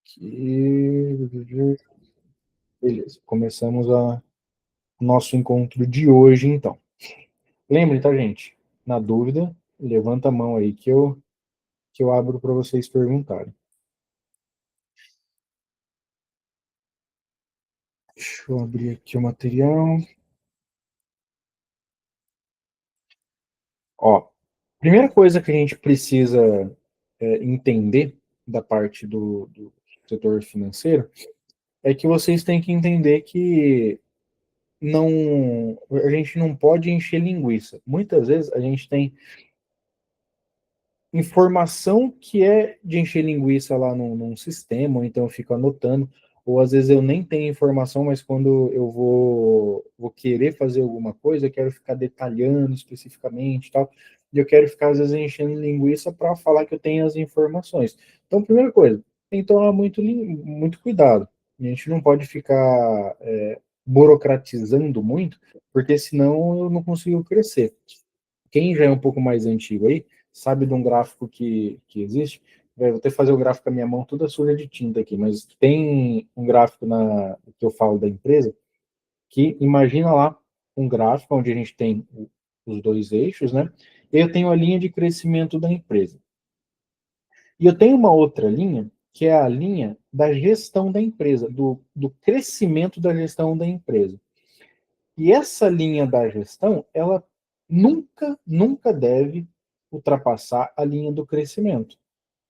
aqui. Beleza, começamos o nosso encontro de hoje, então. Lembrem, tá, gente? Na dúvida, levanta a mão aí que eu abro para vocês perguntarem. Deixa eu abrir aqui o material. Ó, primeira coisa que a gente precisa entender da parte do setor financeiro é que vocês têm que entender que a gente não pode encher linguiça. Muitas vezes a gente tem informação que é de encher linguiça lá num sistema, ou então eu fico anotando, ou às vezes eu nem tenho informação, mas quando eu vou querer fazer alguma coisa, eu quero ficar detalhando especificamente e tal, e eu quero ficar às vezes enchendo linguiça para falar que eu tenho as informações. Então, primeira coisa, tem que tomar muito cuidado. A gente não pode ficar burocratizando muito, porque senão eu não consigo crescer. Quem já é um pouco mais antigo aí, sabe de um gráfico que existe. Vou até fazer o gráfico com a minha mão toda suja de tinta aqui, mas tem um gráfico que eu falo da empresa, que imagina lá um gráfico onde a gente tem os dois eixos, né? E eu tenho a linha de crescimento da empresa. E eu tenho uma outra linha, que é a linha da gestão da empresa, do crescimento da gestão da empresa. E essa linha da gestão, ela nunca deve ultrapassar a linha do crescimento.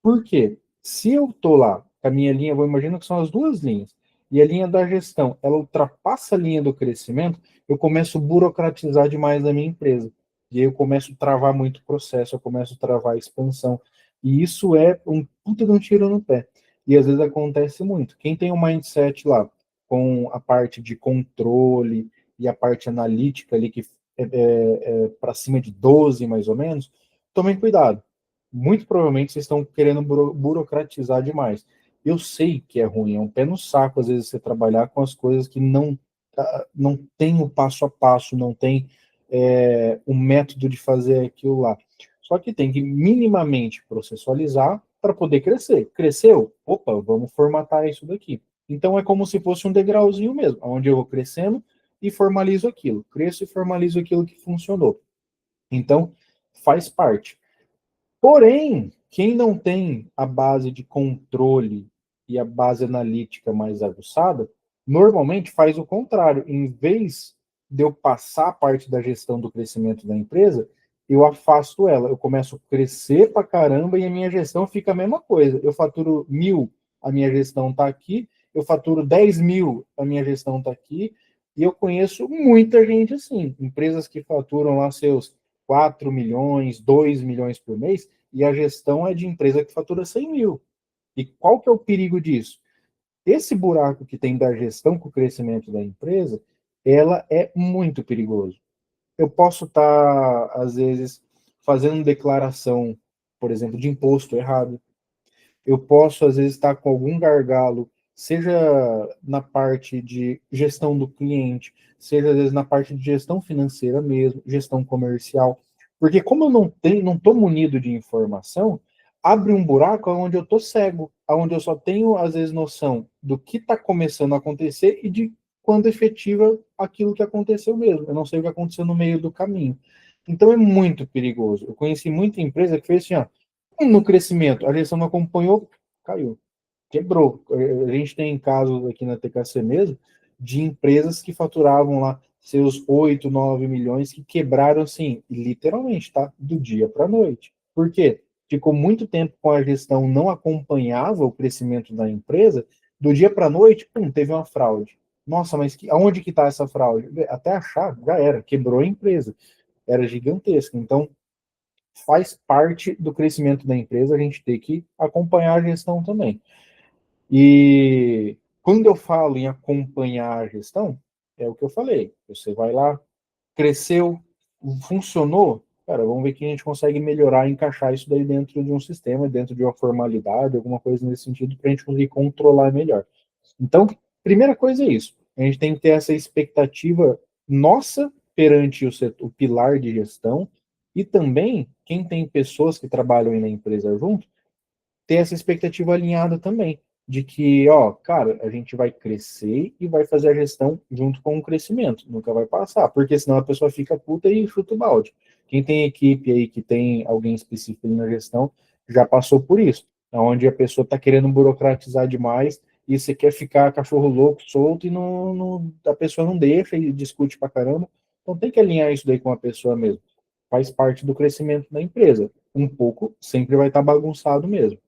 Por quê? Se eu estou lá, a minha linha, vou imaginar que são as duas linhas, e a linha da gestão, ela ultrapassa a linha do crescimento, eu começo a burocratizar demais a minha empresa. E aí eu começo a travar muito o processo, eu começo a travar a expansão. E isso é um puta de um tiro no pé. E às vezes acontece muito. Quem tem um mindset lá com a parte de controle e a parte analítica ali, que é para cima de 12 mais ou menos, tomem cuidado. Muito provavelmente vocês estão querendo burocratizar demais. Eu sei que é ruim, é um pé no saco às vezes você trabalhar com as coisas que não tem o passo a passo, não tem o método de fazer aquilo lá. Só que tem que minimamente processualizar para poder crescer. Cresceu? Opa, vamos formatar isso daqui. Então é como se fosse um degrauzinho mesmo, onde eu vou crescendo e formalizo aquilo. Cresço e formalizo aquilo que funcionou. Então, faz parte. Porém, quem não tem a base de controle e a base analítica mais aguçada, normalmente faz o contrário. Em vez de eu passar a parte da gestão do crescimento da empresa, eu afasto ela. Eu começo a crescer pra caramba e a minha gestão fica a mesma coisa. Eu faturo 1.000, a minha gestão está aqui. Eu faturo 10.000, a minha gestão está aqui. E eu conheço muita gente assim, empresas que faturam lá seus 4 milhões, 2 milhões por mês, e a gestão é de empresa que fatura 100 mil. E qual que é o perigo disso? Esse buraco que tem da gestão com o crescimento da empresa, ela é muito perigoso. Eu posso estar, às vezes, fazendo declaração, por exemplo, de imposto errado. Eu posso, às vezes, estar com algum gargalo, seja na parte de gestão do cliente, seja, às vezes, na parte de gestão financeira mesmo, gestão comercial. Porque como eu não estou munido de informação, abre um buraco onde eu estou cego, onde eu só tenho, às vezes, noção do que está começando a acontecer e de quando efetiva aquilo que aconteceu mesmo. Eu não sei o que aconteceu no meio do caminho. Então é muito perigoso. Eu conheci muita empresa que fez assim, ó, no crescimento, a gestão não acompanhou, caiu, quebrou. A gente tem casos aqui na TKC mesmo de empresas que faturavam lá seus 8, 9 milhões que quebraram assim, literalmente, tá? Do dia para a noite. Por quê? Ficou muito tempo com a gestão, não acompanhava o crescimento da empresa, do dia para a noite, pum, teve uma fraude. Nossa, mas aonde que está essa fraude? Até achar, já era, quebrou a empresa. Era gigantesca. Então, faz parte do crescimento da empresa a gente ter que acompanhar a gestão também. E quando eu falo em acompanhar a gestão, é o que eu falei. Você vai lá, cresceu, funcionou, cara, vamos ver que a gente consegue melhorar, encaixar isso daí dentro de um sistema, dentro de uma formalidade, alguma coisa nesse sentido, para a gente conseguir controlar melhor. Então, primeira coisa é isso. A gente tem que ter essa expectativa nossa perante o pilar de gestão e também quem tem pessoas que trabalham aí na empresa junto, ter essa expectativa alinhada também. de que, ó, cara, a gente vai crescer e vai fazer a gestão junto com o crescimento, nunca vai passar, porque senão a pessoa fica puta e chuta o balde. Quem tem equipe aí que tem alguém específico na gestão já passou por isso, onde a pessoa está querendo burocratizar demais e você quer ficar cachorro louco, solto e a pessoa não deixa e discute pra caramba. Então tem que alinhar isso daí com a pessoa mesmo. Faz parte do crescimento da empresa. Um pouco sempre vai estar bagunçado mesmo.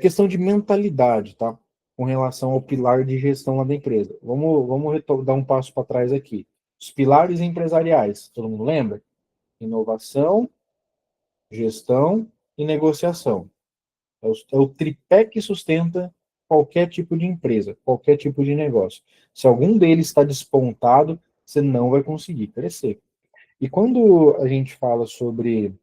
Questão de mentalidade, tá? Com relação ao pilar de gestão lá da empresa. Vamos dar um passo para trás aqui. Os pilares empresariais, todo mundo lembra? Inovação, gestão e negociação. É o tripé que sustenta qualquer tipo de empresa, qualquer tipo de negócio. Se algum deles está despontado, você não vai conseguir crescer. E quando a gente fala sobre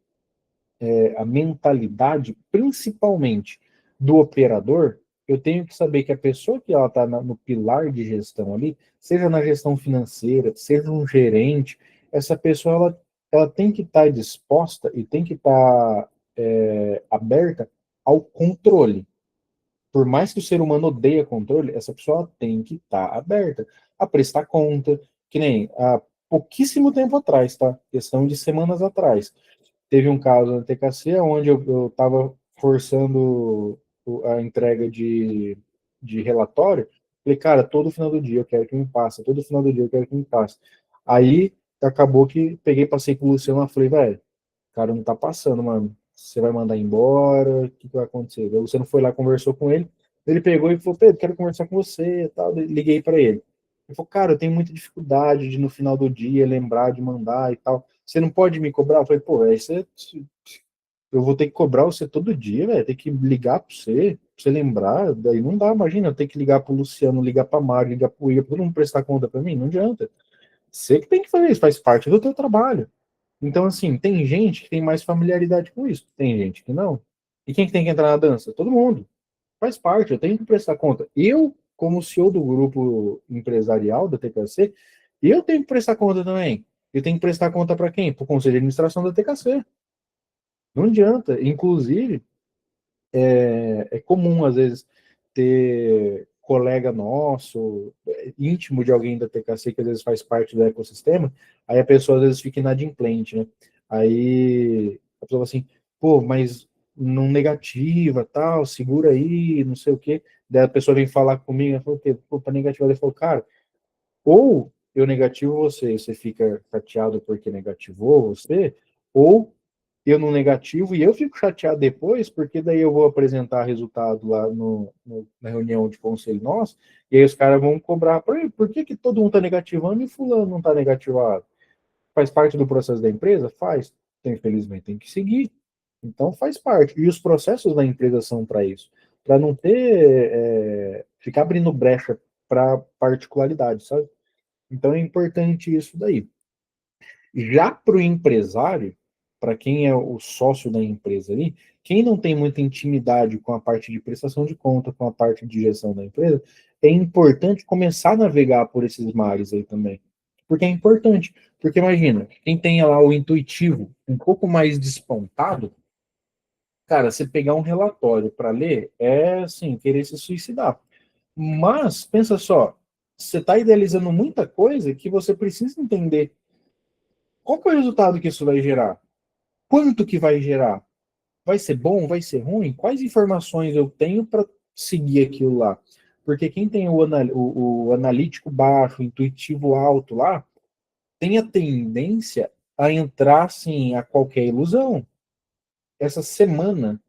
a mentalidade, principalmente do operador, eu tenho que saber que a pessoa que ela está no pilar de gestão ali, seja na gestão financeira, seja um gerente, essa pessoa ela tem que estar disposta e tem que estar aberta ao controle. Por mais que o ser humano odeie controle, essa pessoa tem que estar aberta a prestar conta, que nem há pouquíssimo tempo atrás, tá? Questão de semanas atrás. Teve um caso na TKC onde eu estava forçando a entrega de relatório. Falei, cara, todo final do dia eu quero que me passe, todo final do dia eu quero que me passe. Aí acabou que peguei, passei com o Luciano e falei, velho, cara, não tá passando, mano. Você vai mandar embora? O que vai acontecer? O Luciano foi lá, conversou com ele. Ele pegou e falou, Pedro, quero conversar com você. Tal. Liguei para ele. Ele falou, cara, eu tenho muita dificuldade de no final do dia lembrar de mandar e tal. Você não pode me cobrar? Eu falei, pô, aí eu vou ter que cobrar você todo dia, velho. Tem que ligar para você lembrar. Daí não dá, imagina, eu tenho que ligar pro Luciano, ligar pra Mário, ligar pro Igor, todo mundo prestar conta para mim. Não adianta. Você que tem que fazer isso, faz parte do teu trabalho. Então, assim, tem gente que tem mais familiaridade com isso, tem gente que não. E quem que tem que entrar na dança? Todo mundo. Faz parte, eu tenho que prestar conta. Eu, como CEO do grupo empresarial da TKC, eu tenho que prestar conta também. Eu tenho que prestar conta para quem? Para o Conselho de Administração da TKC. Não adianta. Inclusive, é comum, às vezes, ter colega nosso, íntimo de alguém da TKC, que às vezes faz parte do ecossistema, aí a pessoa às vezes fica inadimplente, né? Aí a pessoa fala assim, pô, mas não negativa, tal, segura aí, não sei o quê. Daí a pessoa vem falar comigo, ela falou, pô, para negativar, ele falou, cara, ou eu negativo você, você fica chateado porque negativou você, ou eu não negativo e eu fico chateado depois, porque daí eu vou apresentar resultado lá na reunião de conselho nosso, e aí os caras vão cobrar para ele, por que, que todo mundo está negativando e fulano não está negativado? Faz parte do processo da empresa? Faz. Então, infelizmente, tem que seguir. Então, faz parte. E os processos da empresa são para isso. Para não ter, ficar abrindo brecha para particularidade, sabe? Então, é importante isso daí. Já para o empresário, para quem é o sócio da empresa ali, quem não tem muita intimidade com a parte de prestação de conta, com a parte de gestão da empresa, é importante começar a navegar por esses mares aí também. Porque é importante. Porque imagina, quem tem lá o intuitivo um pouco mais despontado, cara, você pegar um relatório para ler é assim, querer se suicidar. Mas, pensa só, você está idealizando muita coisa que você precisa entender qual que é o resultado que isso vai gerar? Quanto que vai gerar? Vai ser bom? Vai ser ruim? Quais informações eu tenho para seguir aquilo lá? Porque quem tem o analítico baixo, o intuitivo alto lá, tem a tendência a entrar assim a qualquer ilusão. Essa semana,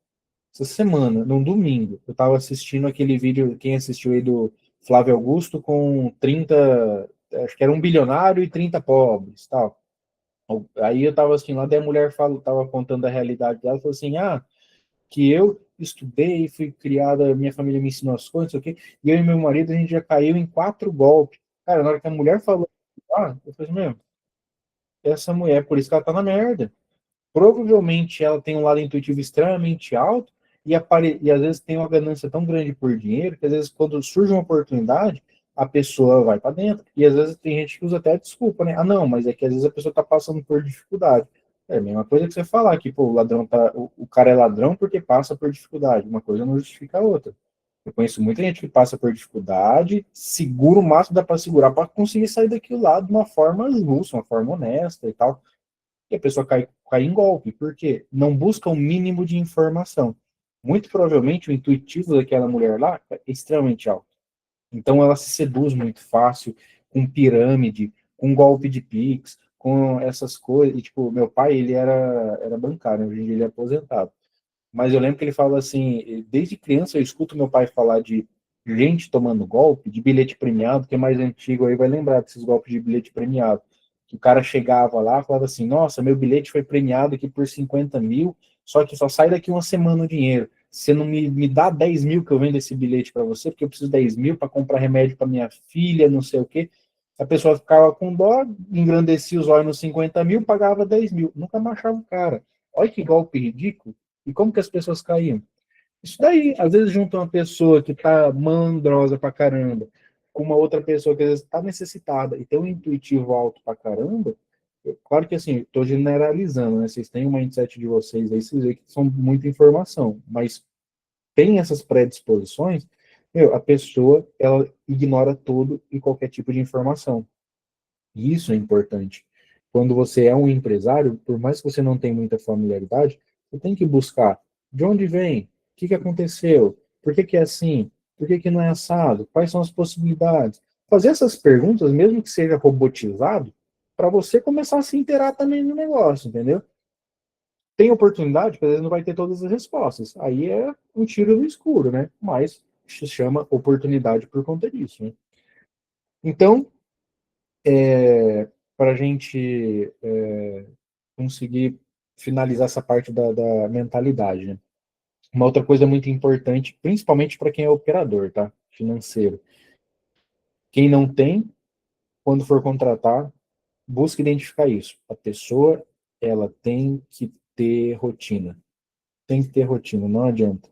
num domingo, eu estava assistindo aquele vídeo, quem assistiu aí do Flávio Augusto com 30, acho que era um bilionário e 30 pobres, tal. Aí eu tava assim, lá daí a mulher tava contando a realidade dela, falou assim, que eu estudei, fui criada, minha família me ensinou as coisas, não sei o quê, e eu e meu marido, a gente já caiu em 4 golpes. Cara, na hora que a mulher falou, eu falei, meu, essa mulher, por isso que ela tá na merda. Provavelmente ela tem um lado intuitivo extremamente alto, e às vezes tem uma ganância tão grande por dinheiro, que às vezes quando surge uma oportunidade, a pessoa vai para dentro. E às vezes tem gente que usa até a desculpa, né? Ah, não, mas é que às vezes a pessoa está passando por dificuldade. É a mesma coisa que você falar que, pô, o ladrão tá, o cara é ladrão porque passa por dificuldade. Uma coisa não justifica a outra. Eu conheço muita gente que passa por dificuldade, segura o máximo que dá para segurar para conseguir sair daquilo lá de uma forma justa, uma forma honesta e tal. E a pessoa cai em golpe. Por quê? Não busca o mínimo de informação. Muito provavelmente o intuitivo daquela mulher lá é extremamente alto. Então ela se seduz muito fácil, com pirâmide, com golpe de Pix, com essas coisas. E, tipo, meu pai, ele era bancário, hoje em dia ele é aposentado. Mas eu lembro que ele fala assim, desde criança eu escuto meu pai falar de gente tomando golpe, de bilhete premiado, que é mais antigo aí vai lembrar desses golpes de bilhete premiado. Que o cara chegava lá e falava assim, nossa, meu bilhete foi premiado aqui por 50 mil, só que só sai daqui uma semana o dinheiro. Você não me dá 10 mil que eu vendo esse bilhete para você, porque eu preciso de 10 mil para comprar remédio para minha filha, não sei o quê. A pessoa ficava com dó, engrandecia os olhos nos 50 mil, pagava 10 mil. Nunca mais achava o cara. Olha que golpe ridículo. E como que as pessoas caíam? Isso daí, às vezes junta uma pessoa que tá mandrosa pra caramba, com uma outra pessoa que às vezes tá necessitada e tem um intuitivo alto pra caramba, claro que assim, tô generalizando, né? Vocês têm um mindset de vocês aí, vocês veem que são muita informação, mas tem essas predisposições, meu, a pessoa, ela ignora todo e qualquer tipo de informação. E isso é importante. Quando você é um empresário, por mais que você não tenha muita familiaridade, você tem que buscar de onde vem, o que aconteceu, por que é assim, por que não é assado, quais são as possibilidades. Fazer essas perguntas, mesmo que seja robotizado, para você começar a se inteirar também no negócio, entendeu? Tem oportunidade, que às vezes não vai ter todas as respostas. Aí é um tiro no escuro, né? Mas se chama oportunidade por conta disso, né? Então, para a gente conseguir finalizar essa parte da mentalidade, né? Uma outra coisa muito importante, principalmente para quem é operador, tá? Financeiro. Quem não tem, quando for contratar, busque identificar isso. A pessoa, ela tem que ter rotina. Tem que ter rotina, não adianta.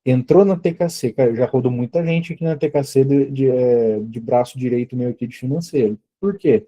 Entrou na TKC, cara, já rodou muita gente aqui na TKC de braço direito meu aqui de financeiro. Por quê?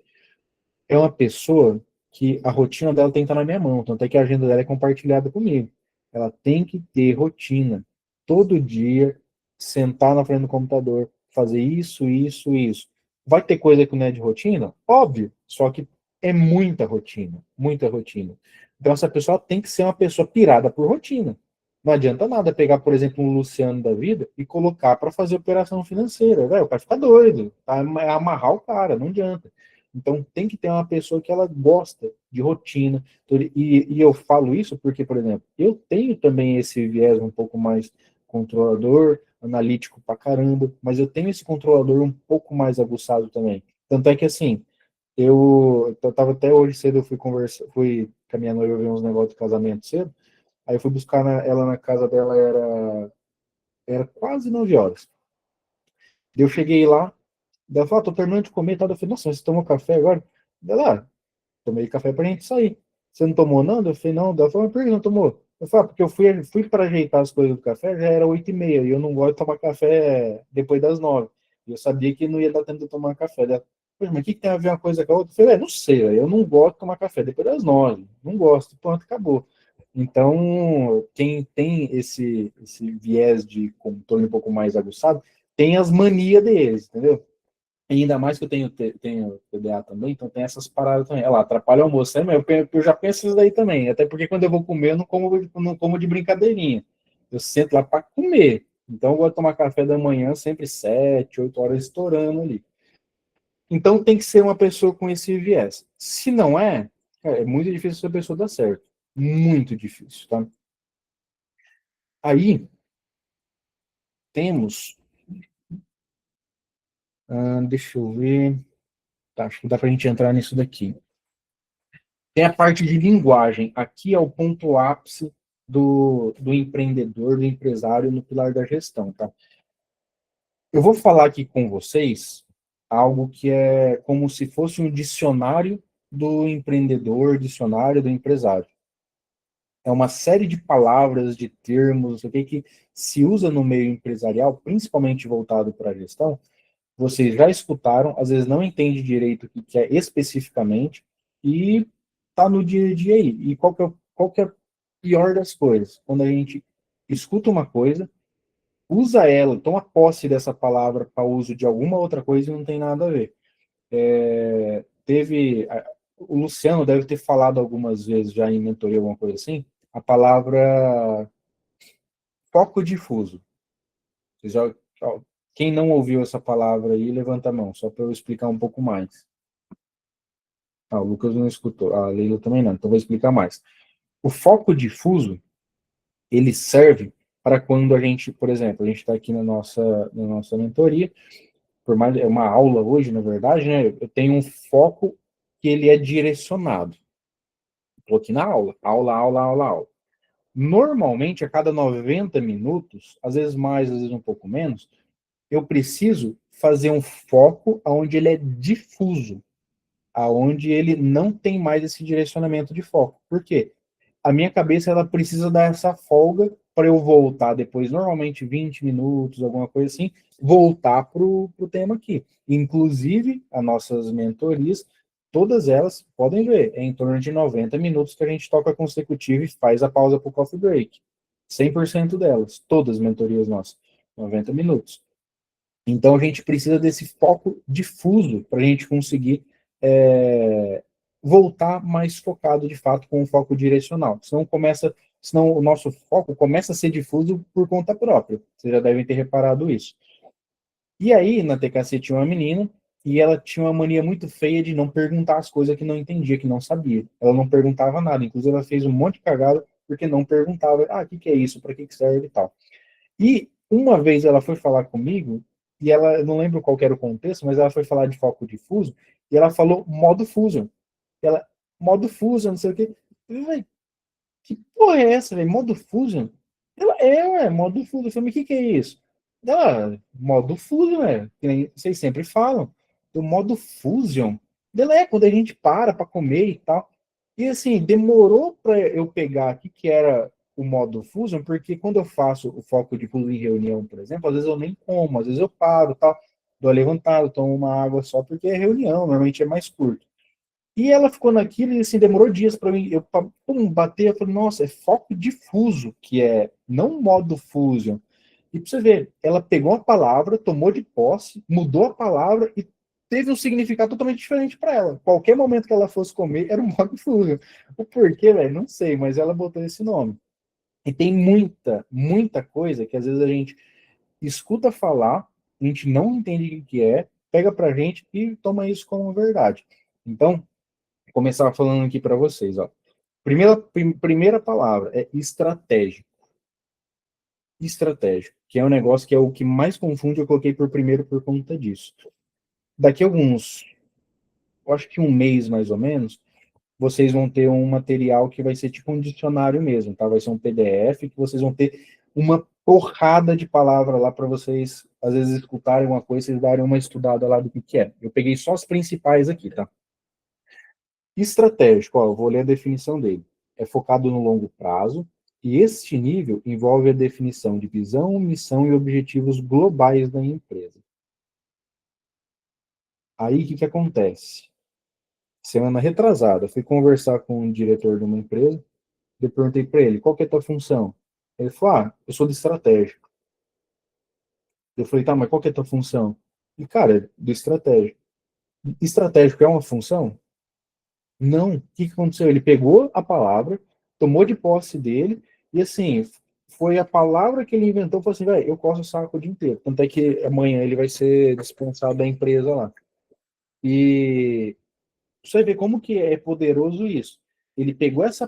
É uma pessoa que a rotina dela tem que estar na minha mão, tanto é que a agenda dela é compartilhada comigo. Ela tem que ter rotina. Todo dia, sentar na frente do computador, fazer isso, isso, isso. Vai ter coisa que não é de rotina? Óbvio, só que é muita rotina, muita rotina. Então, essa pessoa tem que ser uma pessoa pirada por rotina. Não adianta nada pegar, por exemplo, um Luciano da vida e colocar para fazer operação financeira. Véio, o cara fica doido, tá? É amarrar o cara, não adianta. Então, tem que ter uma pessoa que ela gosta de rotina. E eu falo isso porque, por exemplo, eu tenho também esse viés um pouco mais controlador, analítico pra caramba, mas eu tenho esse controlador um pouco mais aguçado também. Tanto é que, assim, eu tava até hoje cedo, eu fui com a minha noiva ver uns negócios de casamento cedo, aí eu fui buscar ela na casa dela, era quase 9 horas. Eu cheguei lá, ela falou, tô terminando de comer e tal. Eu falei, nossa, você tomou café agora? Ela, tomei café pra gente sair. Você não tomou não? Eu falei, não. Ela falou, mas por que não tomou? Eu falei, porque eu fui para ajeitar as coisas do café, já era 8h30, e eu não gosto de tomar café depois das 9. E eu sabia que não ia dar tempo de tomar café. Ela, mas o que tem a ver uma coisa com a outra? Eu falei, não sei, eu não gosto de tomar café depois das 9. Não gosto, pronto, acabou. Então, quem tem esse viés de controle um pouco mais aguçado, tem as manias deles, entendeu? E ainda mais que eu tenho TDA também, então tem essas paradas também. Ela atrapalha o almoço, né? Mas eu já penso isso daí também. Até porque quando eu vou comer, eu não como de brincadeirinha. Eu sento lá para comer. Então eu gosto de tomar café da manhã sempre 7, 8 horas estourando ali. Então tem que ser uma pessoa com esse viés. Se não é, cara, é muito difícil essa pessoa dar certo. Muito difícil, tá? Aí temos. Deixa eu ver. Tá, acho que dá pra gente entrar nisso daqui. Tem a parte de linguagem. Aqui é o ponto ápice do empreendedor, do empresário no pilar da gestão, tá? Eu vou falar aqui com vocês algo que é como se fosse um dicionário do empreendedor, dicionário do empresário. É uma série de palavras, de termos, okay, que se usa no meio empresarial, principalmente voltado para a gestão. Vocês já escutaram, às vezes não entende direito o que é especificamente, e tá no dia a dia aí. E qual que é a pior das coisas? Quando a gente escuta uma coisa, usa ela, toma posse dessa palavra para uso de alguma outra coisa e não tem nada a ver. O Luciano deve ter falado algumas vezes já em mentoria, alguma coisa assim, a palavra foco difuso. Vocês já, quem não ouviu essa palavra aí, levanta a mão, só para eu explicar um pouco mais. O Lucas não escutou, a Leila também não, então vou explicar mais. O foco difuso, ele serve para quando a gente, por exemplo, a gente está aqui na nossa mentoria, por mais é uma aula hoje, na verdade, né? Eu tenho um foco que ele é direcionado. Estou aqui na aula, aula, aula, aula, aula. Normalmente, a cada 90 minutos, às vezes mais, às vezes um pouco menos, eu preciso fazer um foco onde ele é difuso, aonde ele não tem mais esse direcionamento de foco. Por quê? A minha cabeça ela precisa dar essa folga para eu voltar depois, normalmente 20 minutos, alguma coisa assim, voltar para o tema aqui. Inclusive, as nossas mentorias, todas elas, podem ver, é em torno de 90 minutos que a gente toca consecutivo e faz a pausa para o coffee break. 100% delas, todas as mentorias nossas, 90 minutos. Então, a gente precisa desse foco difuso para a gente conseguir voltar mais focado, de fato, com um foco direcional. Senão o nosso foco começa a ser difuso por conta própria. Vocês já devem ter reparado isso. E aí, na TKC tinha uma menina, e ela tinha uma mania muito feia de não perguntar as coisas que não entendia, que não sabia. Ela não perguntava nada. Inclusive, ela fez um monte de cagada porque não perguntava, o que é isso, para que serve e tal. E uma vez ela foi falar comigo, e ela, eu não lembro qual era o contexto, mas ela foi falar de foco difuso, e ela falou modo Fusion. Ela, modo Fusion, não sei o quê. Eu, que porra é essa, velho? Modo Fusion? Ela, modo Fusion. Eu falei, mas o que é isso? Ela, modo Fusion, que nem vocês sempre falam. Do modo Fusion. Ela quando a gente para comer e tal. E assim, demorou para eu pegar o que era o modo Fusion, porque quando eu faço o foco de Fusion em reunião, por exemplo, às vezes eu nem como, às vezes eu paro, tal, dou levantado, tomo uma água só porque é reunião, normalmente é mais curto. E ela ficou naquilo e assim, demorou dias para mim. Eu bater, eu falei, nossa, é foco difuso, que é não modo Fusion. E para você ver, ela pegou a palavra, tomou de posse, mudou a palavra e teve um significado totalmente diferente para ela. Qualquer momento que ela fosse comer, era um modo Fusion. O porquê, velho, não sei, mas ela botou esse nome. E tem muita, muita coisa que às vezes a gente escuta falar, a gente não entende o que é, pega pra gente e toma isso como verdade. Então, vou começar falando aqui para vocês, ó. Primeira palavra é estratégico. Estratégico, que é um negócio que é o que mais confunde, eu coloquei por primeiro por conta disso. Daqui a eu acho que um mês mais ou menos, vocês vão ter um material que vai ser tipo um dicionário mesmo, tá? Vai ser um PDF que vocês vão ter uma porrada de palavra lá para vocês, às vezes, escutarem uma coisa, vocês darem uma estudada lá do que é. Eu peguei só as principais aqui, tá? Estratégico, eu vou ler a definição dele. É focado no longo prazo, e este nível envolve a definição de visão, missão e objetivos globais da empresa. Aí, o que acontece? Semana retrasada, eu fui conversar com um diretor de uma empresa, eu perguntei para ele, qual que é a tua função? Ele falou, eu sou de estratégia. Eu falei, tá, mas qual que é a tua função? E, cara, de estratégia. Estratégico é uma função? Não. O que aconteceu? Ele pegou a palavra, tomou de posse dele, e assim, foi a palavra que ele inventou, falou assim, velho, eu coço o saco o dia inteiro. Tanto é que amanhã ele vai ser dispensado da empresa lá. E você vê como que é poderoso isso. Ele pegou essa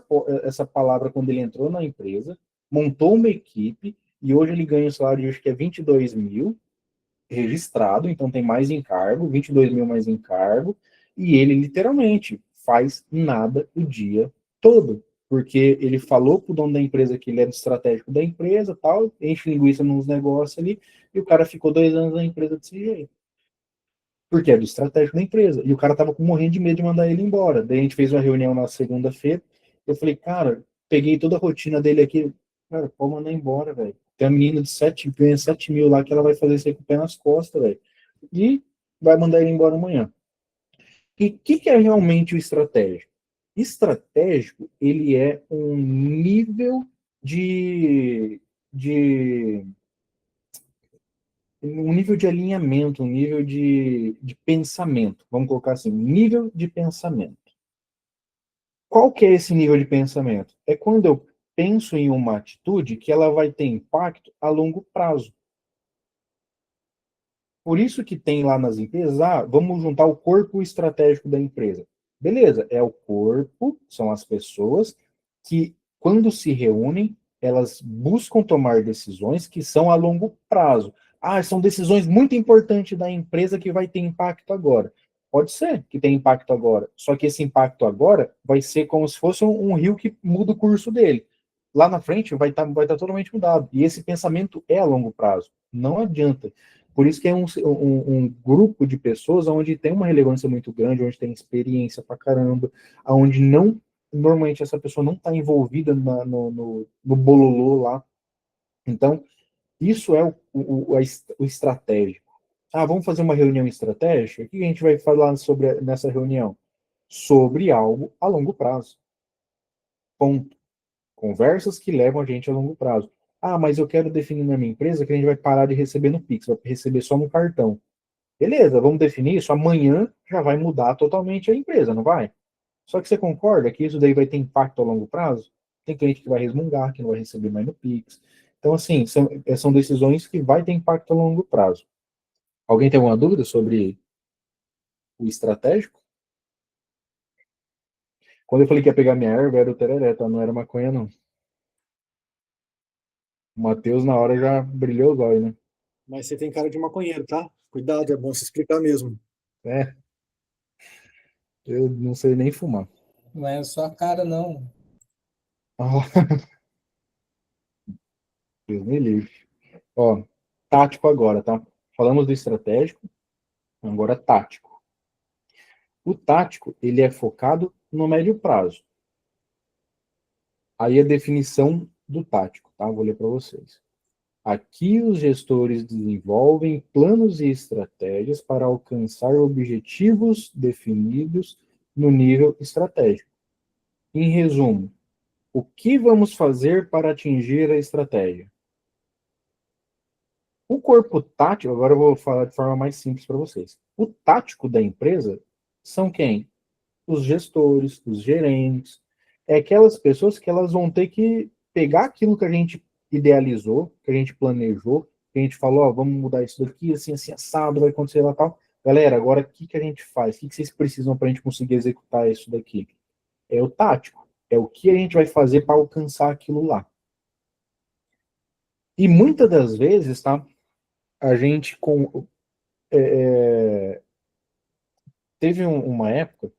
palavra quando ele entrou na empresa, montou uma equipe, e hoje ele ganha o salário de acho que é 22 mil, registrado, então tem mais encargo, 22 mil mais encargo, e ele literalmente faz nada o dia todo, porque ele falou pro dono da empresa que ele era estratégico da empresa, tal, enche linguiça nos negócios ali, e o cara ficou 2 anos na empresa desse jeito. Porque é do estratégico da empresa. E o cara tava morrendo de medo de mandar ele embora. Daí a gente fez uma reunião na segunda-feira. Eu falei, cara, peguei toda a rotina dele aqui. Cara, pode mandar embora, velho. Tem uma menina de 7 mil lá que ela vai fazer isso aí com o pé nas costas, velho. E vai mandar ele embora amanhã. E o que é realmente o estratégico? Estratégico, ele é um nível de um nível de alinhamento, um nível de pensamento. Vamos colocar assim, nível de pensamento. Qual que é esse nível de pensamento? É quando eu penso em uma atitude que ela vai ter impacto a longo prazo. Por isso que tem lá nas empresas, vamos juntar o corpo estratégico da empresa. Beleza, é o corpo, são as pessoas que, quando se reúnem, elas buscam tomar decisões que são a longo prazo. São decisões muito importantes da empresa que vai ter impacto agora. Pode ser que tenha impacto agora, só que esse impacto agora vai ser como se fosse um rio que muda o curso dele. Lá na frente vai tá totalmente mudado. E esse pensamento é a longo prazo. Não adianta. Por isso que é um grupo de pessoas onde tem uma relevância muito grande, onde tem experiência pra caramba, onde não, normalmente essa pessoa não está envolvida no bololô lá. Então, isso é o estratégico. Vamos fazer uma reunião estratégica? O que a gente vai falar sobre nessa reunião? Sobre algo a longo prazo. Ponto. Conversas que levam a gente a longo prazo. Mas eu quero definir na minha empresa que a gente vai parar de receber no Pix, vai receber só no cartão. Beleza, vamos definir isso. Amanhã já vai mudar totalmente a empresa, não vai? Só que você concorda que isso daí vai ter impacto a longo prazo? Tem cliente que vai resmungar, que não vai receber mais no Pix. Então, assim, são decisões que vai ter impacto a longo prazo. Alguém tem alguma dúvida sobre o estratégico? Quando eu falei que ia pegar minha erva, era o tereré, tá? Não era maconha, não. O Matheus, na hora, já brilhou os olhos, né? Mas você tem cara de maconheiro, tá? Cuidado, é bom se explicar mesmo. É, eu não sei nem fumar. Não é só a cara, não. Deus me livre. Ó, tático agora, tá? Falamos do estratégico, agora tático. O tático, ele é focado no médio prazo. Aí a definição do tático, tá? Vou ler para vocês. Aqui os gestores desenvolvem planos e estratégias para alcançar objetivos definidos no nível estratégico. Em resumo, o que vamos fazer para atingir a estratégia? O corpo tático, agora eu vou falar de forma mais simples para vocês. O tático da empresa são quem? Os gestores, os gerentes, aquelas pessoas que elas vão ter que pegar aquilo que a gente idealizou, que a gente planejou, que a gente falou, vamos mudar isso daqui, assim, assim, assado, vai acontecer lá tal. Galera, agora o que a gente faz? O que vocês precisam para a gente conseguir executar isso daqui? É o tático, é o que a gente vai fazer para alcançar aquilo lá. E muitas das vezes, tá, a gente teve uma época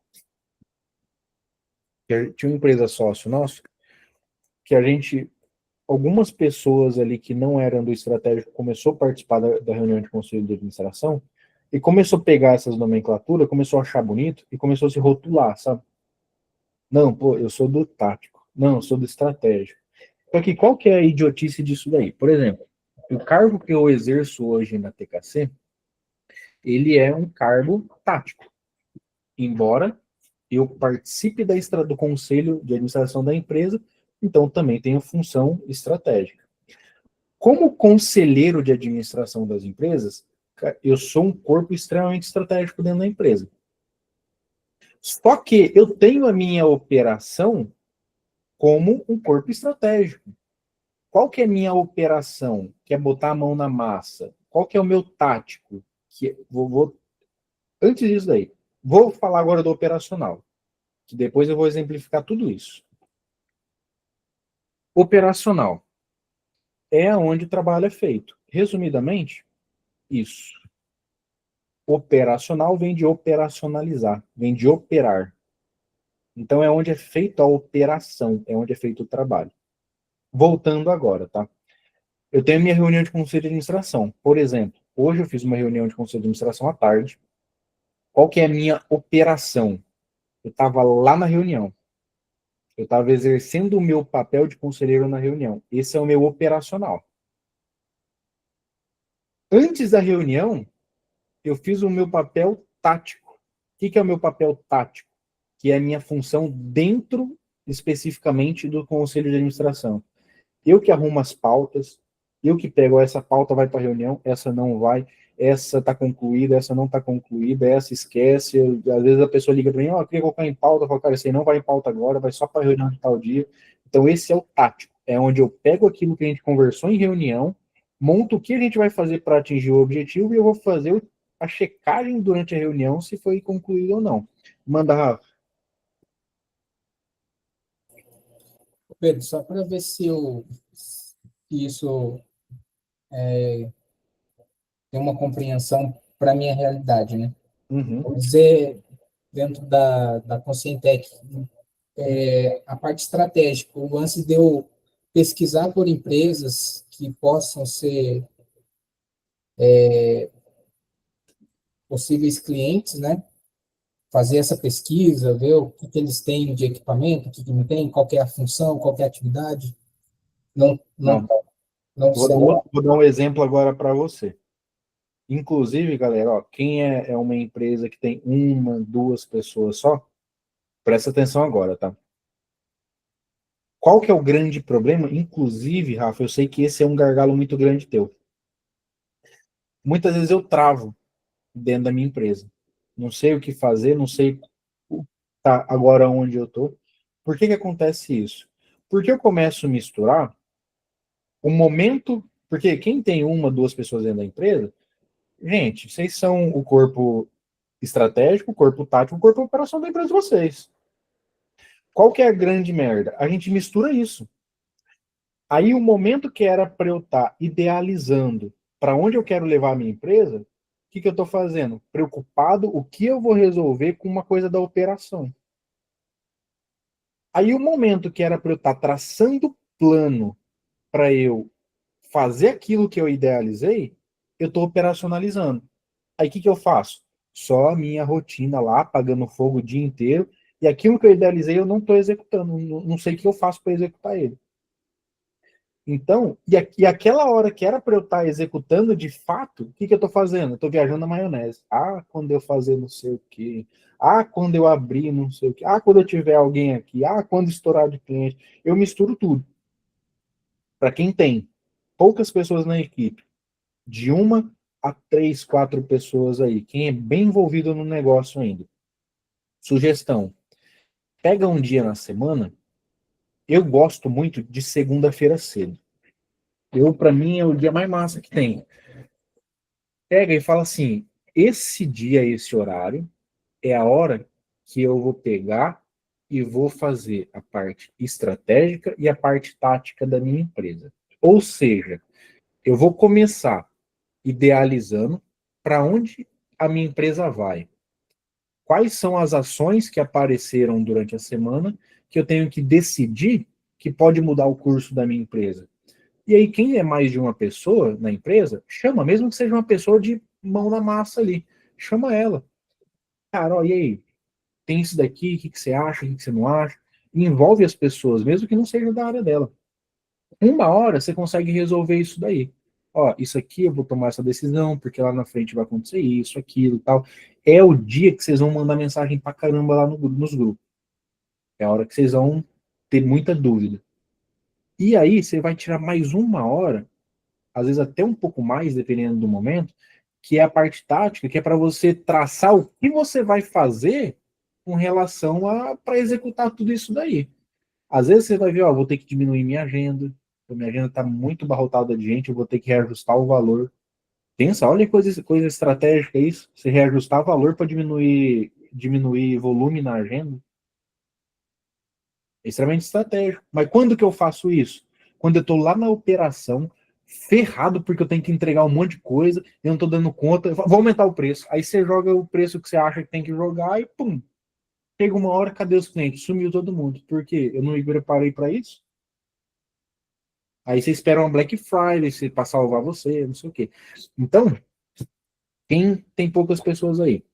que tinha uma empresa sócio nosso, que a gente algumas pessoas ali que não eram do estratégico começou a participar da reunião de conselho de administração e começou a pegar essas nomenclaturas, começou a achar bonito e começou a se rotular, sabe? Não, pô, eu sou do tático. Não, eu sou do estratégico. Só que qual que é a idiotice disso daí? Por exemplo, o cargo que eu exerço hoje na TKC, ele é um cargo tático. Embora eu participe do conselho de administração da empresa, então também tenho função estratégica. Como conselheiro de administração das empresas, eu sou um corpo extremamente estratégico dentro da empresa. Só que eu tenho a minha operação como um corpo estratégico. Qual que é a minha operação? Que é botar a mão na massa. Qual que é o meu tático? Antes disso daí, vou falar agora do operacional, que depois eu vou exemplificar tudo isso. Operacional é onde o trabalho é feito. Resumidamente, isso. Operacional vem de operacionalizar, vem de operar. Então é onde é feita a operação, é onde é feito o trabalho. Voltando agora, tá? Eu tenho minha reunião de conselho de administração. Por exemplo, hoje eu fiz uma reunião de conselho de administração à tarde. Qual que é a minha operação? Eu estava lá na reunião. Eu estava exercendo o meu papel de conselheiro na reunião. Esse é o meu operacional. Antes da reunião, eu fiz o meu papel tático. O que é o meu papel tático? que é a minha função dentro, especificamente, do conselho de administração. Eu que arrumo as pautas, eu que pego, essa pauta vai para a reunião, essa não vai, essa está concluída, essa não está concluída, essa esquece. Às vezes a pessoa liga para mim, eu queria colocar em pauta, eu falo, cara, isso aí não vai em pauta agora, vai só para a reunião de tal dia. Então esse é o tático, é onde eu pego aquilo que a gente conversou em reunião, monto o que a gente vai fazer para atingir o objetivo e eu vou fazer a checagem durante a reunião se foi concluído ou não. Manda, Rafa. Pedro, só para ver se isso tem uma compreensão para a minha realidade, né? Uhum. Vou dizer, dentro da Conscientec, a parte estratégica, o lance de eu pesquisar por empresas que possam ser possíveis clientes, né? Fazer essa pesquisa, ver o que eles têm de equipamento, o que não tem, qual que é a função, qual que é a atividade. Não, Não. não será. Vou dar um exemplo agora para você. Inclusive, galera, ó, quem é uma empresa que tem uma, duas pessoas só, presta atenção agora, tá? Qual que é o grande problema? Inclusive, Rafa, eu sei que esse é um gargalo muito grande teu. Muitas vezes eu travo dentro da minha empresa. Não sei o que fazer, não sei tá agora onde eu tô. Por que que acontece isso? Porque eu começo a misturar o momento, porque quem tem uma, duas pessoas dentro da empresa, gente, vocês são o corpo estratégico, o corpo tático, o corpo operacional da empresa de vocês. Qual que é a grande merda? A gente mistura isso. Aí o momento que era para eu estar idealizando para onde eu quero levar a minha empresa, o que eu estou fazendo? Preocupado o que eu vou resolver com uma coisa da operação. Aí o momento que era para eu estar traçando plano para eu fazer aquilo que eu idealizei, eu estou operacionalizando. Aí o que eu faço? Só a minha rotina lá, apagando fogo o dia inteiro, e aquilo que eu idealizei eu não estou executando, não sei o que eu faço para executar ele. Então, e aquela hora que era para eu estar executando de fato, o que eu estou fazendo? Eu estou viajando na maionese. Ah, quando eu fazer não sei o quê. Ah, quando eu abrir não sei o quê. Ah, quando eu tiver alguém aqui. Ah, quando estourar de cliente. Eu misturo tudo. Para quem tem poucas pessoas na equipe, de uma a três, quatro pessoas aí, quem é bem envolvido no negócio ainda. Sugestão: pega um dia na semana. Eu gosto muito de segunda-feira cedo. Para mim, é o dia mais massa que tem. Pega e fala assim: esse dia, esse horário, é a hora que eu vou pegar e vou fazer a parte estratégica e a parte tática da minha empresa. Ou seja, eu vou começar idealizando para onde a minha empresa vai. Quais são as ações que apareceram durante a semana que eu tenho que decidir que pode mudar o curso da minha empresa. E aí, quem é mais de uma pessoa na empresa, chama, mesmo que seja uma pessoa de mão na massa ali, chama ela. Cara, ó, e aí? Tem isso daqui, o que você acha, o que você não acha? E envolve as pessoas, mesmo que não seja da área dela. Uma hora você consegue resolver isso daí. Ó, isso aqui eu vou tomar essa decisão, porque lá na frente vai acontecer isso, aquilo, tal. É o dia que vocês vão mandar mensagem pra caramba lá nos grupos. É a hora que vocês vão ter muita dúvida. E aí você vai tirar mais uma hora, às vezes até um pouco mais, dependendo do momento, que é a parte tática, que é para você traçar o que você vai fazer com relação a para executar tudo isso daí. Às vezes você vai ver, ó, vou ter que diminuir minha agenda está muito abarrotada de gente, eu vou ter que reajustar o valor. Pensa, olha que coisa estratégica isso, você reajustar o valor para diminuir volume na agenda. É extremamente estratégico. Mas quando que eu faço isso? Quando eu estou lá na operação, ferrado porque eu tenho que entregar um monte de coisa, eu não estou dando conta, vou aumentar o preço. Aí você joga o preço que você acha que tem que jogar e pum. Chega uma hora, cadê os clientes? Sumiu todo mundo. Por quê? Eu não me preparei para isso. Aí você espera uma Black Friday para salvar você, não sei o quê. Então, quem tem poucas pessoas aí,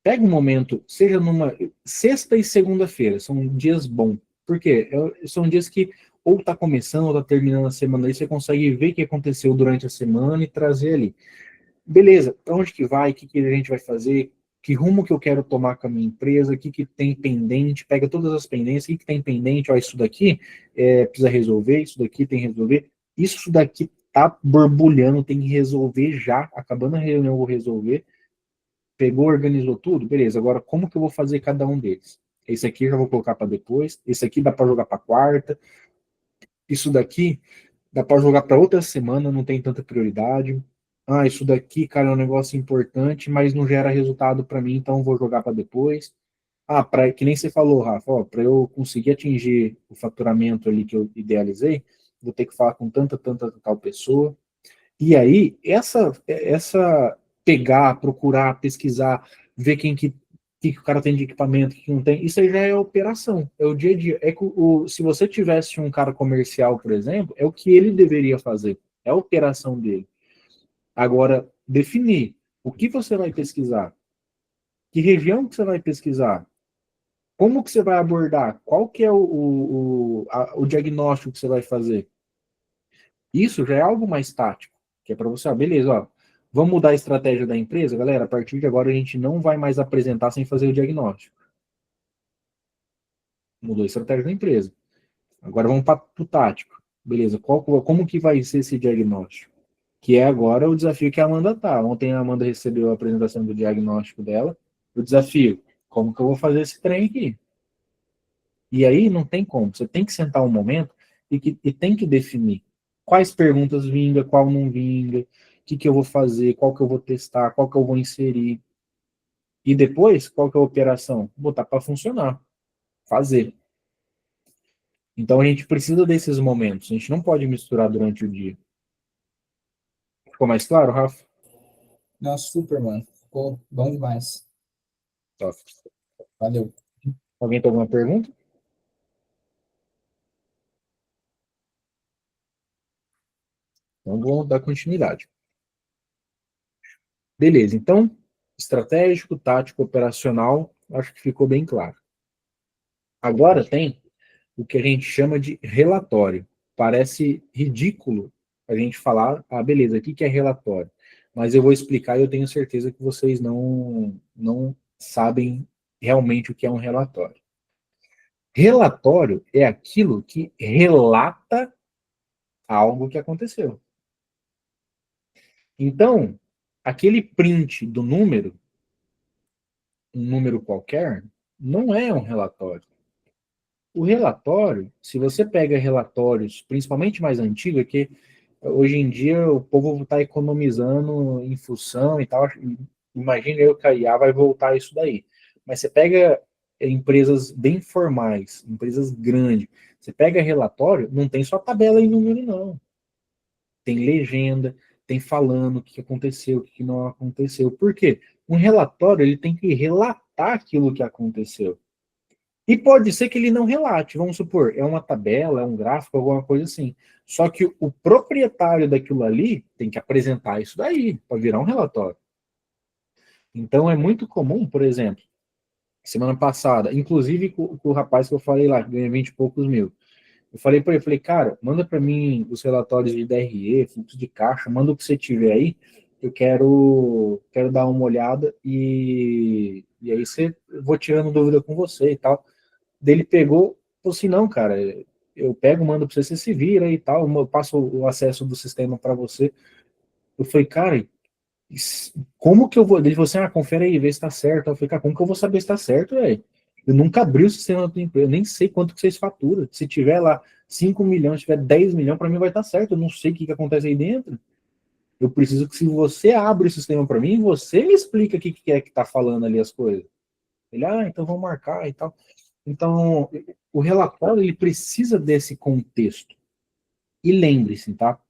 pega um momento, seja numa sexta e segunda-feira, são dias bons. Por quê? São dias que ou está começando ou está terminando a semana aí, você consegue ver o que aconteceu durante a semana e trazer ali. Beleza, para onde que vai, o que a gente vai fazer, Que rumo que eu quero tomar com a minha empresa, o que tem pendente, pega todas as pendências, o que tem pendente, ó, isso daqui precisa resolver, isso daqui tem que resolver, isso daqui tá borbulhando, tem que resolver já, acabando a reunião eu vou resolver, pegou, organizou tudo, beleza, agora como que eu vou fazer cada um deles? Esse aqui eu já vou colocar para depois, esse aqui dá para jogar para quarta, isso daqui dá para jogar para outra semana, não tem tanta prioridade. Ah, isso daqui, cara, é um negócio importante, mas não gera resultado para mim, então vou jogar para depois. Ah, que nem você falou, Rafa, para eu conseguir atingir o faturamento ali que eu idealizei, vou ter que falar com tanta tal pessoa. E aí, essa pegar, procurar, pesquisar, ver que o cara tem de equipamento, que não tem, isso aí já é operação, é o dia a dia. É que se você tivesse um cara comercial, por exemplo, é o que ele deveria fazer, é a operação dele. Agora, definir o que você vai pesquisar, que região que você vai pesquisar, como que você vai abordar, qual que é o diagnóstico que você vai fazer. Isso já é algo mais tático, que é para você, beleza, ó, vamos mudar a estratégia da empresa, galera, a partir de agora a gente não vai mais apresentar sem fazer o diagnóstico. Mudou a estratégia da empresa. Agora vamos para o tático. Beleza, como que vai ser esse diagnóstico? Que é agora o desafio que a Amanda tá. Ontem a Amanda recebeu a apresentação do diagnóstico dela. O desafio, como que eu vou fazer esse trem aqui? E aí não tem como. Você tem que sentar um momento e tem que definir quais perguntas vinga, qual não vinga, o que eu vou fazer, qual que eu vou testar, qual que eu vou inserir. E depois, qual que é a operação? Botar para funcionar, fazer. Então a gente precisa desses momentos. A gente não pode misturar durante o dia. Ficou mais claro, Rafa? Não, super, mano. Ficou bom demais. Top. Valeu. Alguém tem alguma pergunta? Então vou dar continuidade. Beleza, então, estratégico, tático, operacional, acho que ficou bem claro. Agora tem o que a gente chama de relatório. Parece ridículo a gente falar, beleza, o que é relatório? Mas eu vou explicar e eu tenho certeza que vocês não sabem realmente o que é um relatório. Relatório é aquilo que relata algo que aconteceu. Então, aquele print do número, um número qualquer, não é um relatório. O relatório, se você pega relatórios, principalmente mais antigos, que hoje em dia o povo está economizando em função e tal, imagina eu que a IA vai voltar isso daí. Mas você pega empresas bem formais, empresas grandes, você pega relatório, não tem só tabela e número, não. Tem legenda, tem falando o que aconteceu, o que não aconteceu. Por quê? Um relatório ele tem que relatar aquilo que aconteceu. E pode ser que ele não relate, vamos supor, é uma tabela, é um gráfico, alguma coisa assim. Só que o proprietário daquilo ali tem que apresentar isso daí, para virar um relatório. Então é muito comum, por exemplo, semana passada, inclusive com o rapaz que eu falei lá, que ganha 20 e poucos mil. Eu falei para ele, cara, manda para mim os relatórios de DRE, fluxo de caixa, manda o que você tiver aí, eu quero dar uma olhada e aí eu vou tirando dúvida com você e tal. Dele pegou, falou assim, não, cara, eu pego, mando para você, você se vira e tal, eu passo o acesso do sistema para você. Eu falei, cara, como que eu vou? Ele falou assim, confere aí, vê se tá certo. Eu falei, cara, como que eu vou saber se tá certo, velho? Eu nunca abri o sistema da tua empresa, eu nem sei quanto que vocês faturam. Se tiver lá 5 milhões, se tiver 10 milhões, para mim vai estar certo. Eu não sei o que acontece aí dentro. Eu preciso que se você abre o sistema para mim, você me explica o que é que tá falando ali as coisas. Ele, então vamos marcar e tal. Então, o relatório, ele precisa desse contexto. E lembre-se, tá?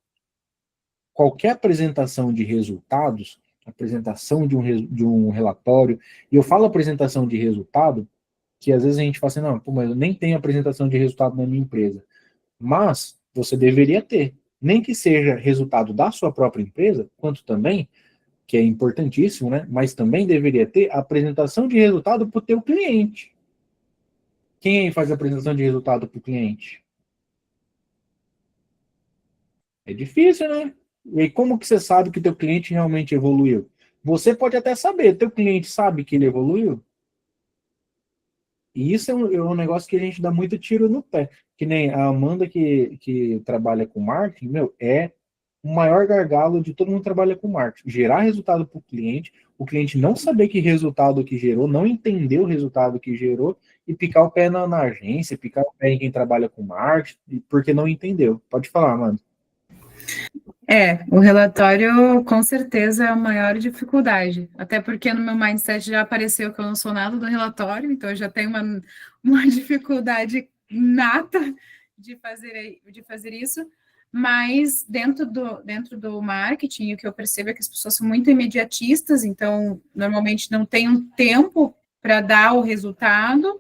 Qualquer apresentação de resultados, apresentação de um relatório, e eu falo apresentação de resultado, que às vezes a gente fala assim, não, pô, mas eu nem tenho apresentação de resultado na minha empresa. Mas você deveria ter. Nem que seja resultado da sua própria empresa, quanto também, que é importantíssimo, né? Mas também deveria ter a apresentação de resultado para o teu cliente. Quem faz a apresentação de resultado para o cliente? É difícil, né? E aí, como que você sabe que teu cliente realmente evoluiu? Você pode até saber, teu cliente sabe que ele evoluiu? E isso é um negócio que a gente dá muito tiro no pé. Que nem a Amanda que trabalha com marketing, meu, é o maior gargalo de todo mundo que trabalha com marketing. Gerar resultado para o cliente não saber que resultado que gerou, não entender o resultado que gerou e picar o pé na agência, picar o pé em quem trabalha com marketing, porque não entendeu. Pode falar, mano. O relatório com certeza é a maior dificuldade, até porque no meu mindset já apareceu que eu não sou nada do relatório, então eu já tenho uma dificuldade nata de fazer isso, mas dentro do marketing, o que eu percebo é que as pessoas são muito imediatistas, então normalmente não tem um tempo para dar o resultado,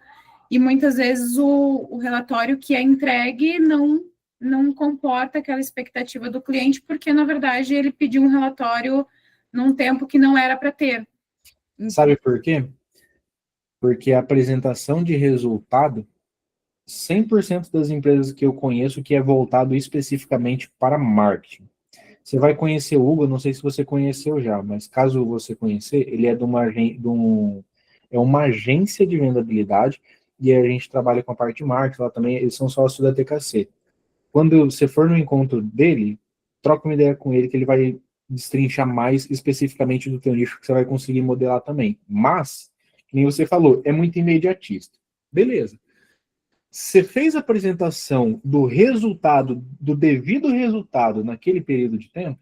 e muitas vezes o relatório que é entregue não comporta aquela expectativa do cliente, porque, na verdade, ele pediu um relatório num tempo que não era para ter. Sabe por quê? Porque a apresentação de resultado, 100% das empresas que eu conheço que é voltado especificamente para marketing. Você vai conhecer o Hugo, não sei se você conheceu já, mas caso você conhecer, ele é é uma agência de vendabilidade e a gente trabalha com a parte de marketing lá também, eles são sócios da TKC. Quando você for no encontro dele, troca uma ideia com ele que ele vai destrinchar mais especificamente do teu nicho que você vai conseguir modelar também. Mas, que nem você falou, é muito imediatista. Beleza. Você fez a apresentação do resultado, do devido resultado naquele período de tempo?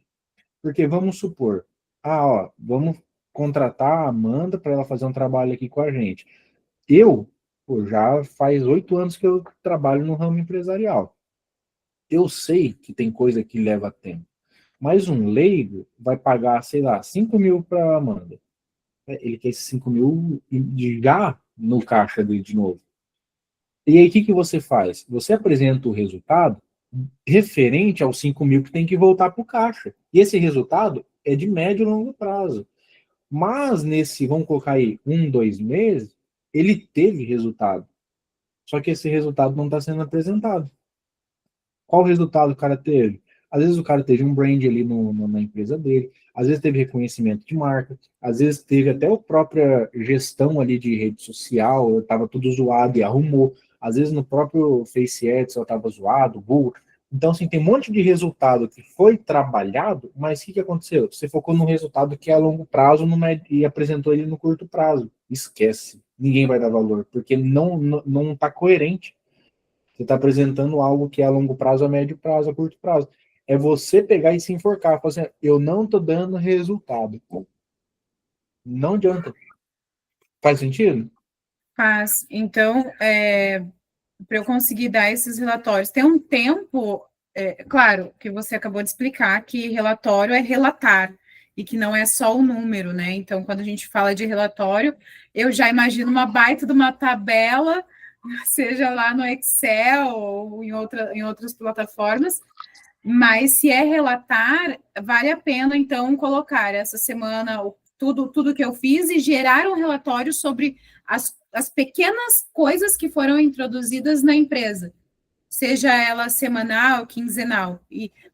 Porque vamos supor, vamos contratar a Amanda para ela fazer um trabalho aqui com a gente. Já faz 8 anos que eu trabalho no ramo empresarial. Eu sei que tem coisa que leva tempo, mas um leigo vai pagar, sei lá, 5 mil para a Amanda. Ele quer esses 5 mil já no caixa dele de novo. E aí, o que você faz? Você apresenta o resultado referente aos 5 mil que tem que voltar para o caixa. E esse resultado é de médio e longo prazo. Mas vamos colocar aí, 1, 2 meses, ele teve resultado. Só que esse resultado não está sendo apresentado. Qual resultado o cara teve? Às vezes o cara teve um brand ali na empresa dele, às vezes teve reconhecimento de marca, às vezes teve até a própria gestão ali de rede social, estava tudo zoado e arrumou. Às vezes no próprio Face Ads só estava zoado, Google. Então, assim, tem um monte de resultado que foi trabalhado, mas o que aconteceu? Você focou num resultado que é a longo prazo e apresentou ele no curto prazo. Esquece. Ninguém vai dar valor, porque não está coerente. Você está apresentando algo que é a longo prazo, a médio prazo, a curto prazo. É você pegar e se enforcar. Falar assim, eu não estou dando resultado. Não adianta. Faz sentido? Faz. Então, para eu conseguir dar esses relatórios, tem um tempo, claro, que você acabou de explicar, que relatório é relatar, e que não é só o número, né? Então, quando a gente fala de relatório, eu já imagino uma baita de uma tabela, seja lá no Excel ou em outras plataformas, mas se é relatar, vale a pena, então, colocar essa semana tudo que eu fiz e gerar um relatório sobre as pequenas coisas que foram introduzidas na empresa, seja ela semanal, quinzenal.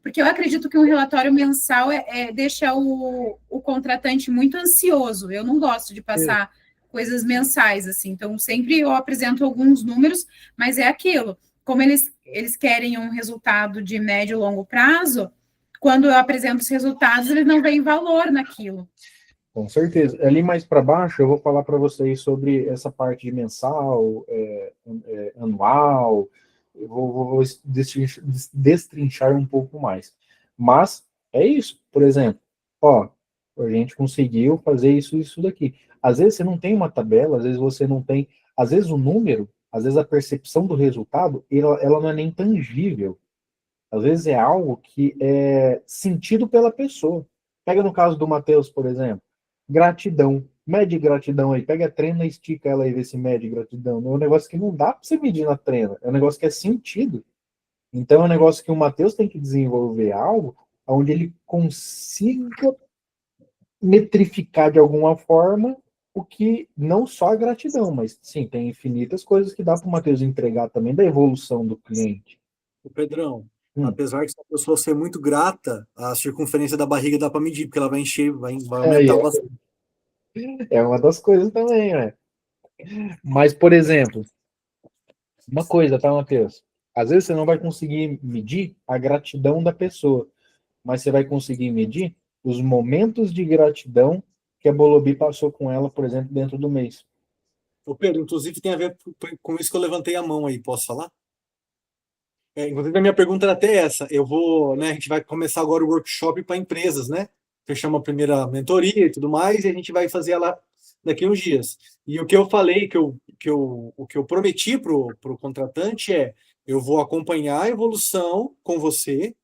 Porque eu acredito que um relatório mensal deixa o contratante muito ansioso. Eu não gosto de passar coisas mensais, assim. Então, sempre eu apresento alguns números, mas é aquilo. Como eles querem um resultado de médio e longo prazo, quando eu apresento os resultados, eles não veem valor naquilo. Com certeza. Ali mais para baixo, eu vou falar para vocês sobre essa parte de mensal, anual. Eu vou destrinchar um pouco mais. Mas é isso. Por exemplo, a gente conseguiu fazer isso daqui. Às vezes você não tem uma tabela, às vezes você não tem. Às vezes o número, às vezes a percepção do resultado, ela não é nem tangível. Às vezes é algo que é sentido pela pessoa. Pega no caso do Matheus, por exemplo. Gratidão. Mede gratidão aí. Pega a trena, estica ela e vê se mede gratidão. É um negócio que não dá para você medir na trena. É um negócio que é sentido. Então é um negócio que o Matheus tem que desenvolver algo onde ele consiga metrificar de alguma forma o que não só a gratidão, mas sim, tem infinitas coisas que dá para o Matheus entregar também da evolução do cliente. O Pedrão, Apesar de a pessoa ser muito grata, a circunferência da barriga dá para medir, porque ela vai encher, vai Aí, aumentar bastante. é uma das coisas também, né? Mas, por exemplo, uma coisa, tá, Matheus? Às vezes você não vai conseguir medir a gratidão da pessoa, mas você vai conseguir medir os momentos de gratidão que a Bolobi passou com ela, por exemplo, dentro do mês. Ô Pedro, inclusive tem a ver com isso que eu levantei a mão aí, posso falar? Inclusive a minha pergunta era até essa. Eu vou, né, a gente vai começar agora o workshop para empresas, né? Fechamos a primeira mentoria e tudo mais, e a gente vai fazer ela daqui a uns dias. E o que eu falei, o que eu prometi para o contratante é: eu vou acompanhar a evolução com você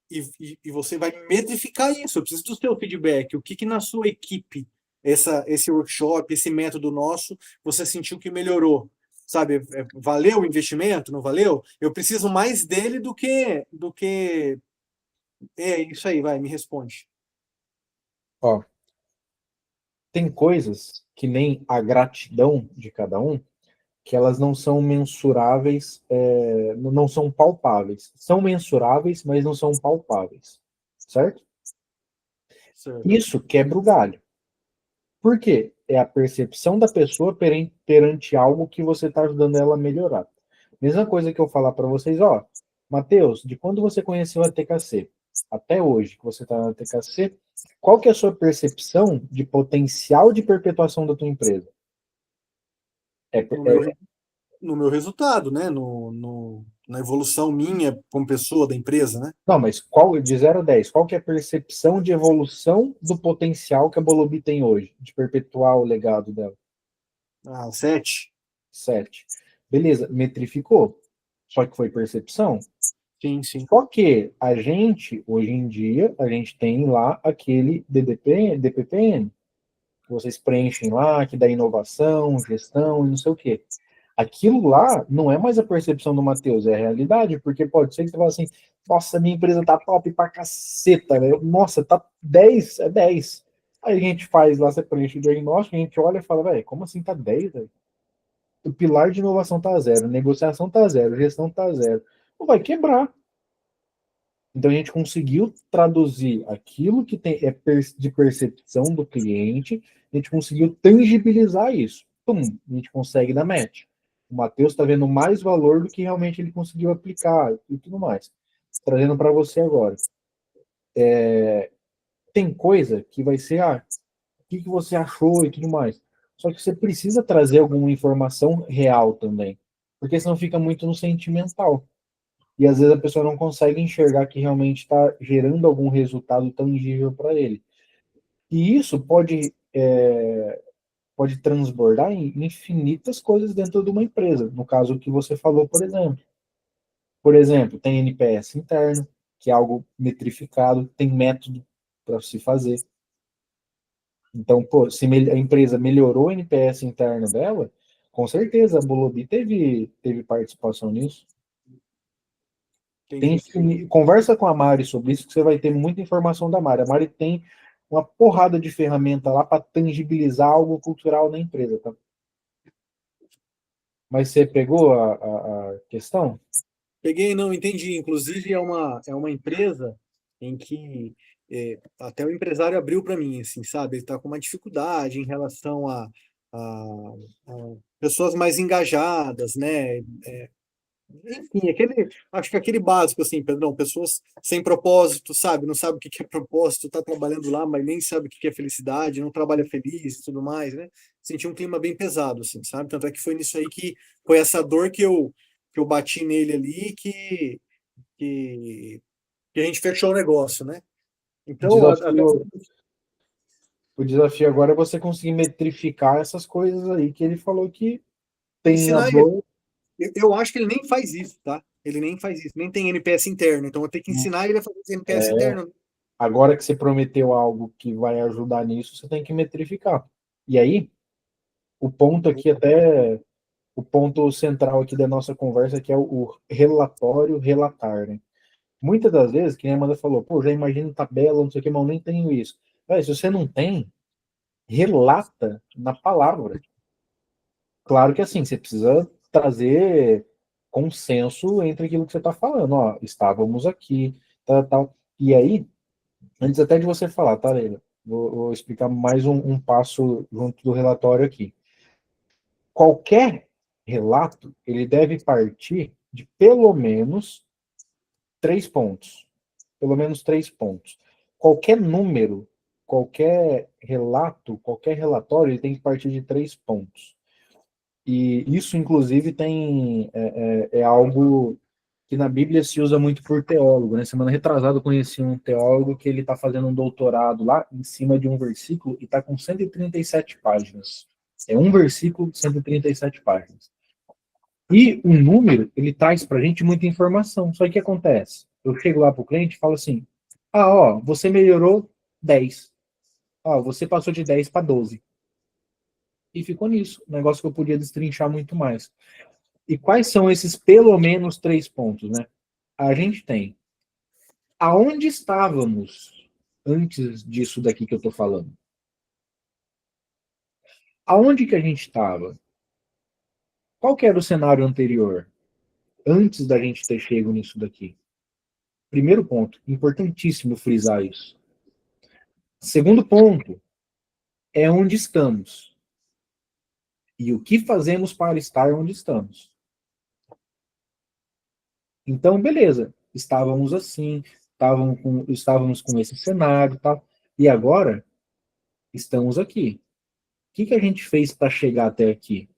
e você vai metrificar isso. Eu preciso do seu feedback. O que na sua equipe, esse workshop, esse método nosso, você sentiu que melhorou? Sabe, valeu o investimento? Não valeu? Eu preciso mais dele do que. É isso aí, vai, me responde. Ó, tem coisas que nem a gratidão de cada um, que elas não são mensuráveis, não são palpáveis. São mensuráveis, mas não são palpáveis. Certo? Certo. Isso quebra o galho. Por quê? É a percepção da pessoa perante algo que você está ajudando ela a melhorar. Mesma coisa que eu falar para vocês, ó, Matheus, de quando você conheceu a TKC até hoje que você está na TKC, qual que é a sua percepção de potencial de perpetuação da tua empresa? No meu, no meu resultado, né? Na evolução minha como pessoa da empresa, né? Não, mas de 0 a 10, qual que é a percepção de evolução do potencial que a Bolobi tem hoje, de perpetuar o legado dela? 7. 7. Beleza, metrificou. Só que foi percepção. Sim, sim. Só que a gente, hoje em dia, a gente tem lá aquele DPPN, que vocês preenchem lá, que dá inovação, gestão e não sei o quê. Aquilo lá não é mais a percepção do Matheus, é a realidade, porque pode ser que você fale assim, nossa, minha empresa tá top pra caceta, né? Nossa, tá 10, é 10. Aí a gente faz lá, você preenche o diagnóstico, a gente olha e fala, velho, como assim tá 10, velho? O pilar de inovação tá zero, negociação tá zero, gestão tá zero. Não vai quebrar. Então a gente conseguiu traduzir aquilo que tem, de percepção do cliente, a gente conseguiu tangibilizar isso. Pum, a gente consegue dar match. O Matheus está vendo mais valor do que realmente ele conseguiu aplicar e tudo mais. Trazendo para você agora. Tem coisa que vai ser, o que você achou e tudo mais. Só que você precisa trazer alguma informação real também. Porque senão fica muito no sentimental. E às vezes a pessoa não consegue enxergar que realmente está gerando algum resultado tangível para ele. E isso pode transbordar em infinitas coisas dentro de uma empresa. No caso que você falou, por exemplo. Por exemplo, tem NPS interno, que é algo metrificado, tem método para se fazer. Então, pô, se a empresa melhorou o NPS interno dela, com certeza a Bolobi teve participação nisso. Conversa com a Mari sobre isso, que você vai ter muita informação da Mari. A Mari tem uma porrada de ferramenta lá para tangibilizar algo cultural na empresa, tá? Mas você pegou a questão? Peguei, não, entendi. Inclusive, é uma empresa em que até o empresário abriu para mim, assim, sabe? Ele está com uma dificuldade em relação a pessoas mais engajadas, né? Enfim, acho que aquele básico, assim, Pedrão, pessoas sem propósito, sabe? Não sabe o que que é propósito, tá trabalhando lá, mas nem sabe o que que é felicidade, não trabalha feliz e tudo mais, né? Senti um clima bem pesado, assim, sabe? Tanto é que foi nisso aí que foi essa dor que eu bati nele ali que, que a gente fechou o negócio, né? Então, O desafio agora é você conseguir metrificar essas coisas aí que ele falou que tem a ensinar ele. dor. Eu acho que ele nem faz isso, tá? Ele nem faz isso, nem tem NPS interno, então eu tenho que ensinar ele a fazer esse NPS interno. Agora que você prometeu algo que vai ajudar nisso, você tem que metrificar. E aí, o ponto aqui até o ponto central aqui da nossa conversa, que é o relatório relatar, né? Muitas das vezes, que nem a Amanda falou, pô, já imagino tabela, não sei o que, mas eu nem tenho isso. Se você não tem, relata na palavra. Claro que assim, você precisa trazer consenso entre aquilo que você está falando. Ó, estávamos aqui, tal. E aí, antes até de você falar, tá, Leila? Vou explicar mais um passo junto do relatório aqui. Qualquer relato, ele deve partir de pelo menos 3 pontos. Pelo menos 3 pontos. Qualquer número, qualquer relato, qualquer relatório, ele tem que partir de 3 pontos. E isso, inclusive, é algo que na Bíblia se usa muito por teólogo, né? Semana retrasada eu conheci um teólogo que ele está fazendo um doutorado lá em cima de um versículo e está com 137 páginas. É um versículo, 137 páginas. E o número, ele traz para a gente muita informação. Só que o que acontece? Eu chego lá para o cliente e falo assim, ó, você melhorou 10. Ó, você passou de 10 para 12. E ficou nisso. Um negócio que eu podia destrinchar muito mais. E quais são esses pelo menos 3 pontos, né? A gente tem aonde estávamos antes disso daqui que eu estou falando. Aonde que a gente estava? Qual que era o cenário anterior? Antes da gente ter chego nisso daqui. Primeiro ponto, importantíssimo frisar isso. Segundo ponto, é onde estamos. E o que fazemos para estar onde estamos. Então, beleza, estávamos assim, estávamos com esse cenário e tal, e agora estamos aqui. O que a gente fez para chegar até aqui?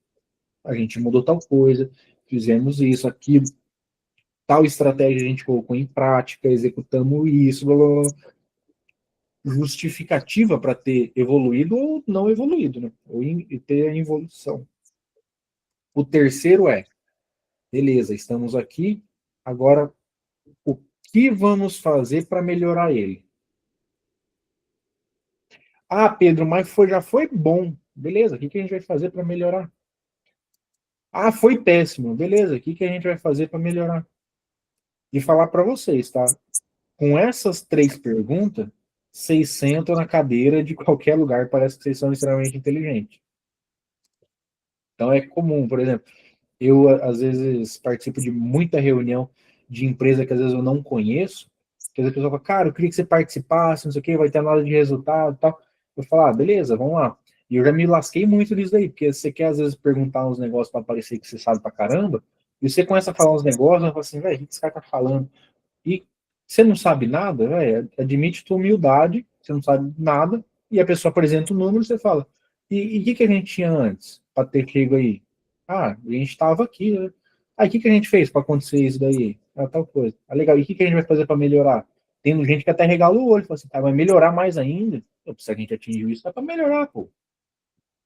A gente mudou tal coisa, fizemos isso, aquilo, tal estratégia a gente colocou em prática, executamos isso, blá, blá, blá. Justificativa para ter evoluído ou não evoluído, né? Ou ter a evolução. O terceiro é, beleza, estamos aqui, agora o que vamos fazer para melhorar ele? Ah, Pedro, mas já foi bom. Beleza, o que a gente vai fazer para melhorar? Ah, foi péssimo. Beleza, o que a gente vai fazer para melhorar? E falar para vocês, tá? Com essas 3 perguntas, vocês sentam na cadeira de qualquer lugar, parece que vocês são extremamente inteligentes. Então é comum, por exemplo, eu às vezes participo de muita reunião de empresa que às vezes eu não conheço, que às vezes a pessoa fala, cara, eu queria que você participasse, não sei o que, vai ter nada de resultado e tal. Eu falo, beleza, vamos lá. E eu já me lasquei muito disso daí, porque você quer às vezes perguntar uns negócios para parecer que você sabe pra caramba, e você começa a falar uns negócios, e fala assim, velho, o que esse cara tá falando? E você não sabe nada, velho, admite tua humildade, você não sabe nada, e a pessoa apresenta o número, você fala, e o que a gente tinha antes, para ter chego aí? Ah, a gente estava aqui, né? Ah, o que a gente fez para acontecer isso daí? Ah, tal coisa. Ah, legal, e o que a gente vai fazer para melhorar? Tem gente que até regala o olho, fala assim, vai melhorar mais ainda? Se a gente atingiu isso, dá para melhorar, pô.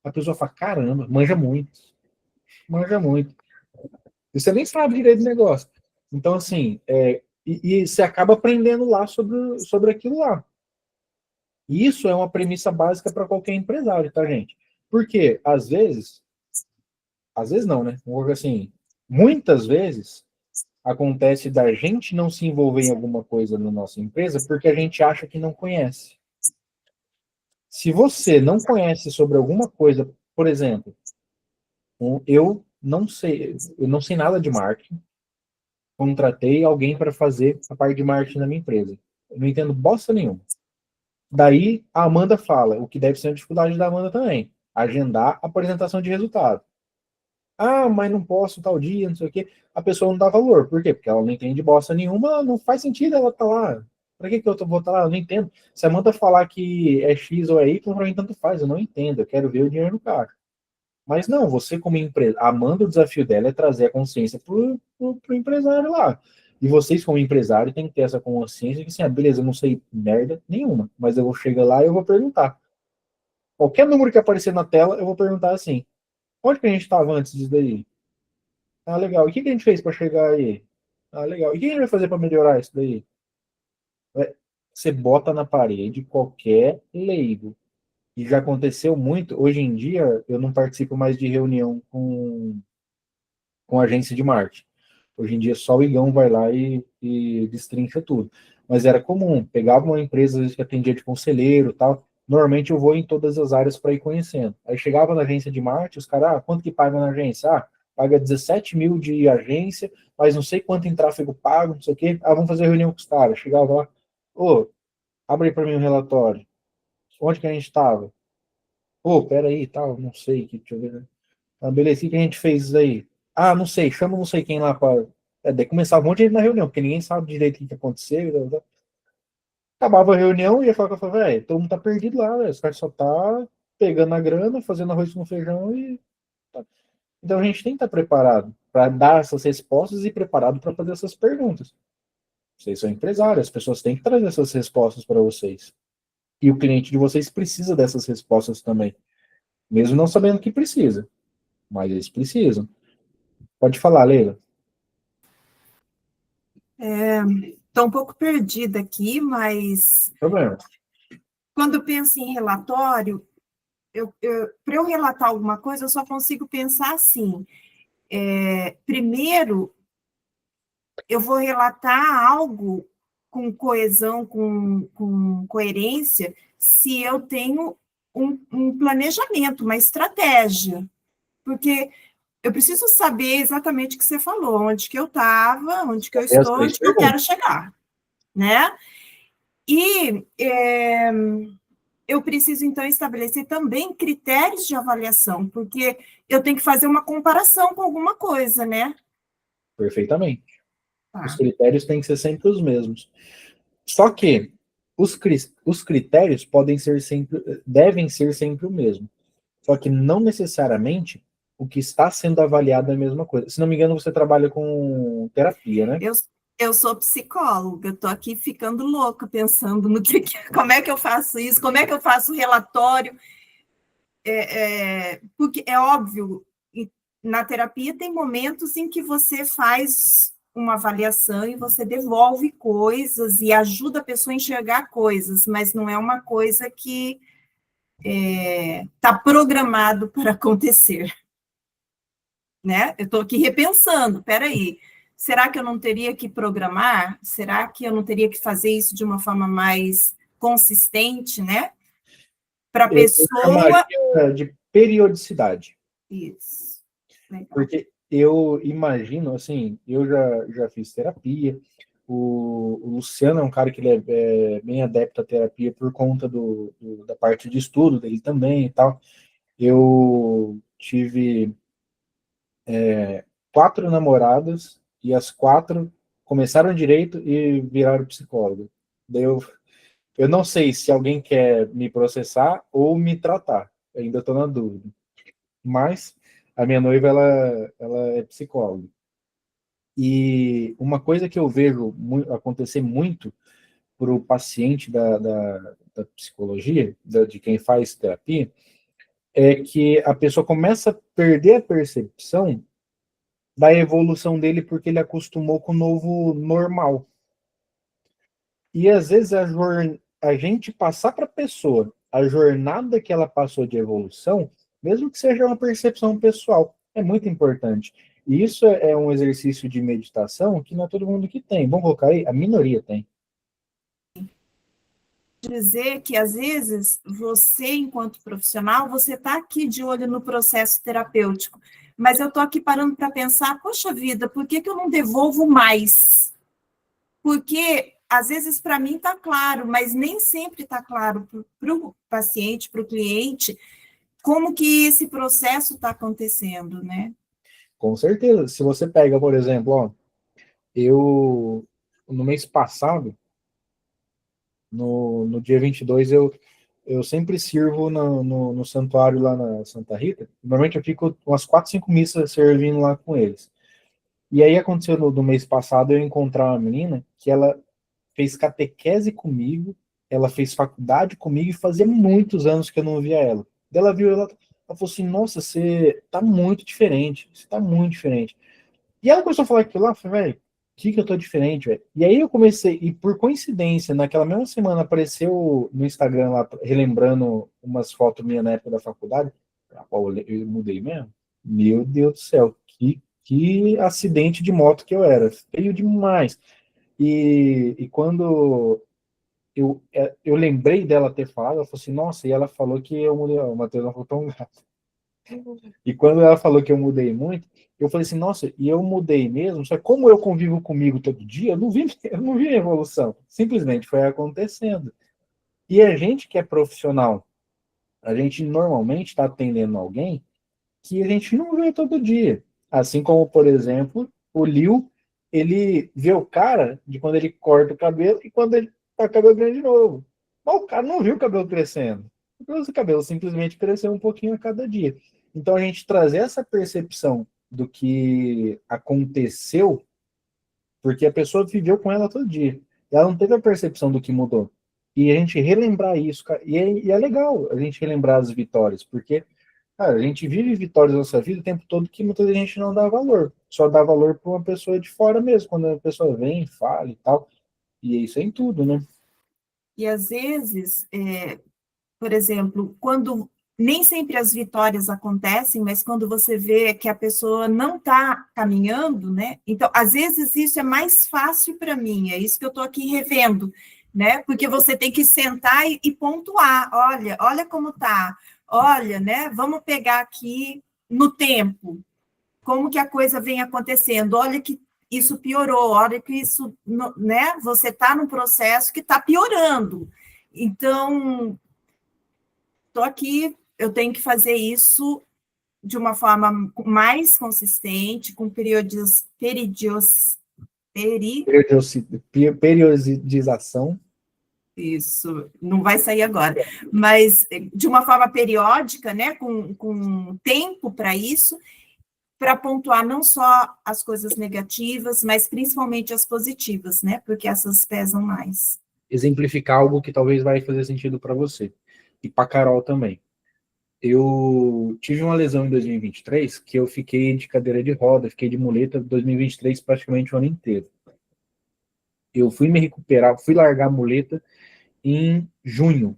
A pessoa fala, caramba, manja muito. Manja muito. E você nem sabe direito do negócio. Então, assim, e você acaba aprendendo lá sobre aquilo lá. E isso é uma premissa básica para qualquer empresário, tá, gente? Porque, às vezes não, né? Assim, muitas vezes acontece da gente não se envolver em alguma coisa na nossa empresa porque a gente acha que não conhece. Se você não conhece sobre alguma coisa, por exemplo, eu não sei nada de marketing, contratei alguém para fazer a parte de marketing da minha empresa. Eu não entendo bosta nenhuma. Daí a Amanda fala, o que deve ser a dificuldade da Amanda também, agendar a apresentação de resultado. Ah, mas não posso tal dia, não sei o quê. A pessoa não dá valor. Por quê? Porque ela não entende bosta nenhuma, não faz sentido ela estar lá. Pra que eu vou estar lá? Eu não entendo. Se a Amanda falar que é X ou é Y, pra mim tanto faz, eu não entendo. Eu quero ver o dinheiro no caixa. Mas não, você como empresa, a Amanda, o desafio dela é trazer a consciência pro empresário lá. E vocês como empresário têm que ter essa consciência que assim, beleza, eu não sei merda nenhuma, mas eu vou chegar lá e eu vou perguntar. Qualquer número que aparecer na tela, eu vou perguntar assim, onde que a gente estava antes disso daí? Ah, legal. E o que a gente fez para chegar aí? Ah, legal. E o que a gente vai fazer para melhorar isso daí? Você bota na parede qualquer leigo. E já aconteceu muito. Hoje em dia, eu não participo mais de reunião com agência de marketing. Hoje em dia, só o Igão vai lá e destrincha tudo. Mas era comum. Pegava uma empresa que atendia de conselheiro e tal. Normalmente eu vou em todas as áreas para ir conhecendo. Aí chegava na agência de marketing, os caras, quanto que paga na agência? paga 17 mil de agência, mas não sei quanto em tráfego pago, não sei o quê. Vamos fazer reunião com os caras. Chegava lá, ô, abre aí para mim um relatório. Onde que a gente estava? Pô, peraí, tal, não sei, deixa eu ver. Né? Beleza, o que a gente fez aí? Não sei, chama não sei quem lá para... daí começava um monte de gente na reunião, porque ninguém sabe direito o que aconteceu. Blá, blá. Acabava a reunião e ia falar com a velho, todo mundo tá perdido lá, véio. Os caras só tá pegando a grana, fazendo arroz com feijão e... Tá. Então a gente tem que estar preparado para dar essas respostas e preparado para fazer essas perguntas. Vocês são empresários, as pessoas têm que trazer essas respostas para vocês. E o cliente de vocês precisa dessas respostas também. Mesmo não sabendo que precisa. Mas eles precisam. Pode falar, Leila. Estou um pouco perdida aqui, mas Problema. quando eu penso em relatório, para eu relatar alguma coisa, eu só consigo pensar assim. Primeiro, eu vou relatar algo com coesão, com coerência, se eu tenho um planejamento, uma estratégia. Porque eu preciso saber exatamente o que você falou, onde que eu estava, onde que eu estou, onde que eu quero chegar, né? E eu preciso, então, estabelecer também critérios de avaliação, porque eu tenho que fazer uma comparação com alguma coisa, né? Perfeitamente. Tá. Os critérios têm que ser sempre os mesmos. Só que os critérios devem ser sempre o mesmo. Só que não necessariamente o que está sendo avaliado é a mesma coisa. Se não me engano, você trabalha com terapia, né? Eu sou psicóloga, estou aqui ficando louca pensando no como é que eu faço isso, como é que eu faço o relatório. Porque é óbvio, na terapia tem momentos em que você faz uma avaliação e você devolve coisas e ajuda a pessoa a enxergar coisas, mas não é uma coisa que está programado para acontecer. Né? Eu estou aqui repensando, peraí, será que eu não teria que programar? Será que eu não teria que fazer isso de uma forma mais consistente, né? Para a pessoa... Eu chamaria de periodicidade. Isso. Legal. Porque eu imagino, assim, eu já fiz terapia, o Luciano é um cara que ele é bem adepto à terapia por conta da parte de estudo dele também e tal. Eu tive 4 namoradas e as 4 começaram direito e viraram psicólogo. Daí eu não sei se alguém quer me processar ou me tratar. Eu ainda estou na dúvida. Mas a minha noiva, ela é psicóloga. E uma coisa que eu vejo acontecer muito para o paciente da psicologia, de quem faz terapia, é que a pessoa começa a perder a percepção da evolução dele porque ele acostumou com o novo normal. E às vezes a gente passar para a pessoa a jornada que ela passou de evolução, mesmo que seja uma percepção pessoal, é muito importante. E isso é um exercício de meditação que não é todo mundo que tem. Vamos colocar aí? A minoria tem. Dizer que, às vezes, você, enquanto profissional, você está aqui de olho no processo terapêutico, mas eu estou aqui parando para pensar, poxa vida, por que eu não devolvo mais? Porque, às vezes, para mim está claro, mas nem sempre está claro para o paciente, para o cliente, como que esse processo está acontecendo, né? Com certeza. Se você pega, por exemplo, ó, no mês passado, no dia 22, eu sempre sirvo no santuário lá na Santa Rita. Normalmente eu fico umas 4, 5 missas servindo lá com eles. E aí aconteceu no mês passado eu encontrar uma menina que ela fez catequese comigo, ela fez faculdade comigo e fazia muitos anos que eu não via ela. Daí ela viu, ela falou assim, nossa, você tá muito diferente, você tá muito diferente. E ela começou a falar aquilo lá, eu falei, velho, o que eu tô diferente, velho? E aí eu comecei, e por coincidência, naquela mesma semana apareceu no Instagram lá, relembrando umas fotos minhas na época da faculdade, eu mudei mesmo? Meu Deus do céu, que acidente de moto que eu era, feio demais. E quando eu lembrei dela ter falado, ela falou assim, nossa, e ela falou que eu mudei, o Matheus não falou tão gato. E quando ela falou que eu mudei muito, eu falei assim, nossa, e eu mudei mesmo, só que como eu convivo comigo todo dia, eu não vi evolução. Simplesmente foi acontecendo. E a gente que é profissional, a gente normalmente está atendendo alguém que a gente não vê todo dia. Assim como, por exemplo, o Liu, ele vê o cara de quando ele corta o cabelo e quando ele tá com o cabelo grande de novo. Mas o cara não viu o cabelo crescendo. O cabelo simplesmente cresceu um pouquinho a cada dia. Então a gente trazer essa percepção do que aconteceu, porque a pessoa viveu com ela todo dia. E ela não teve a percepção do que mudou. E a gente relembrar isso, e é legal a gente relembrar as vitórias, porque cara, a gente vive vitórias na nossa vida o tempo todo que muita gente não dá valor. Só dá valor para uma pessoa de fora mesmo, quando a pessoa vem, fala e tal. E isso é em tudo, né? E às vezes, por exemplo, quando nem sempre as vitórias acontecem, mas quando você vê que a pessoa não está caminhando, né? Então, às vezes isso é mais fácil para mim, é isso que eu estou aqui revendo, né? Porque você tem que sentar e pontuar, olha como tá, olha, né? Vamos pegar aqui no tempo, como que a coisa vem acontecendo, olha que isso piorou, olha que isso, né? Você está num processo que está piorando. Então, estou aqui, eu tenho que fazer isso de uma forma mais consistente, com Periodização. Isso, não vai sair agora, mas de uma forma periódica, né, com tempo para isso, para pontuar não só as coisas negativas, mas principalmente as positivas, né, porque essas pesam mais. Exemplificar algo que talvez vai fazer sentido para você. E para Carol também. Eu tive uma lesão em 2023 que eu fiquei de cadeira de roda, fiquei de muleta 2023 praticamente o ano inteiro. Eu fui me recuperar, fui largar a muleta em junho.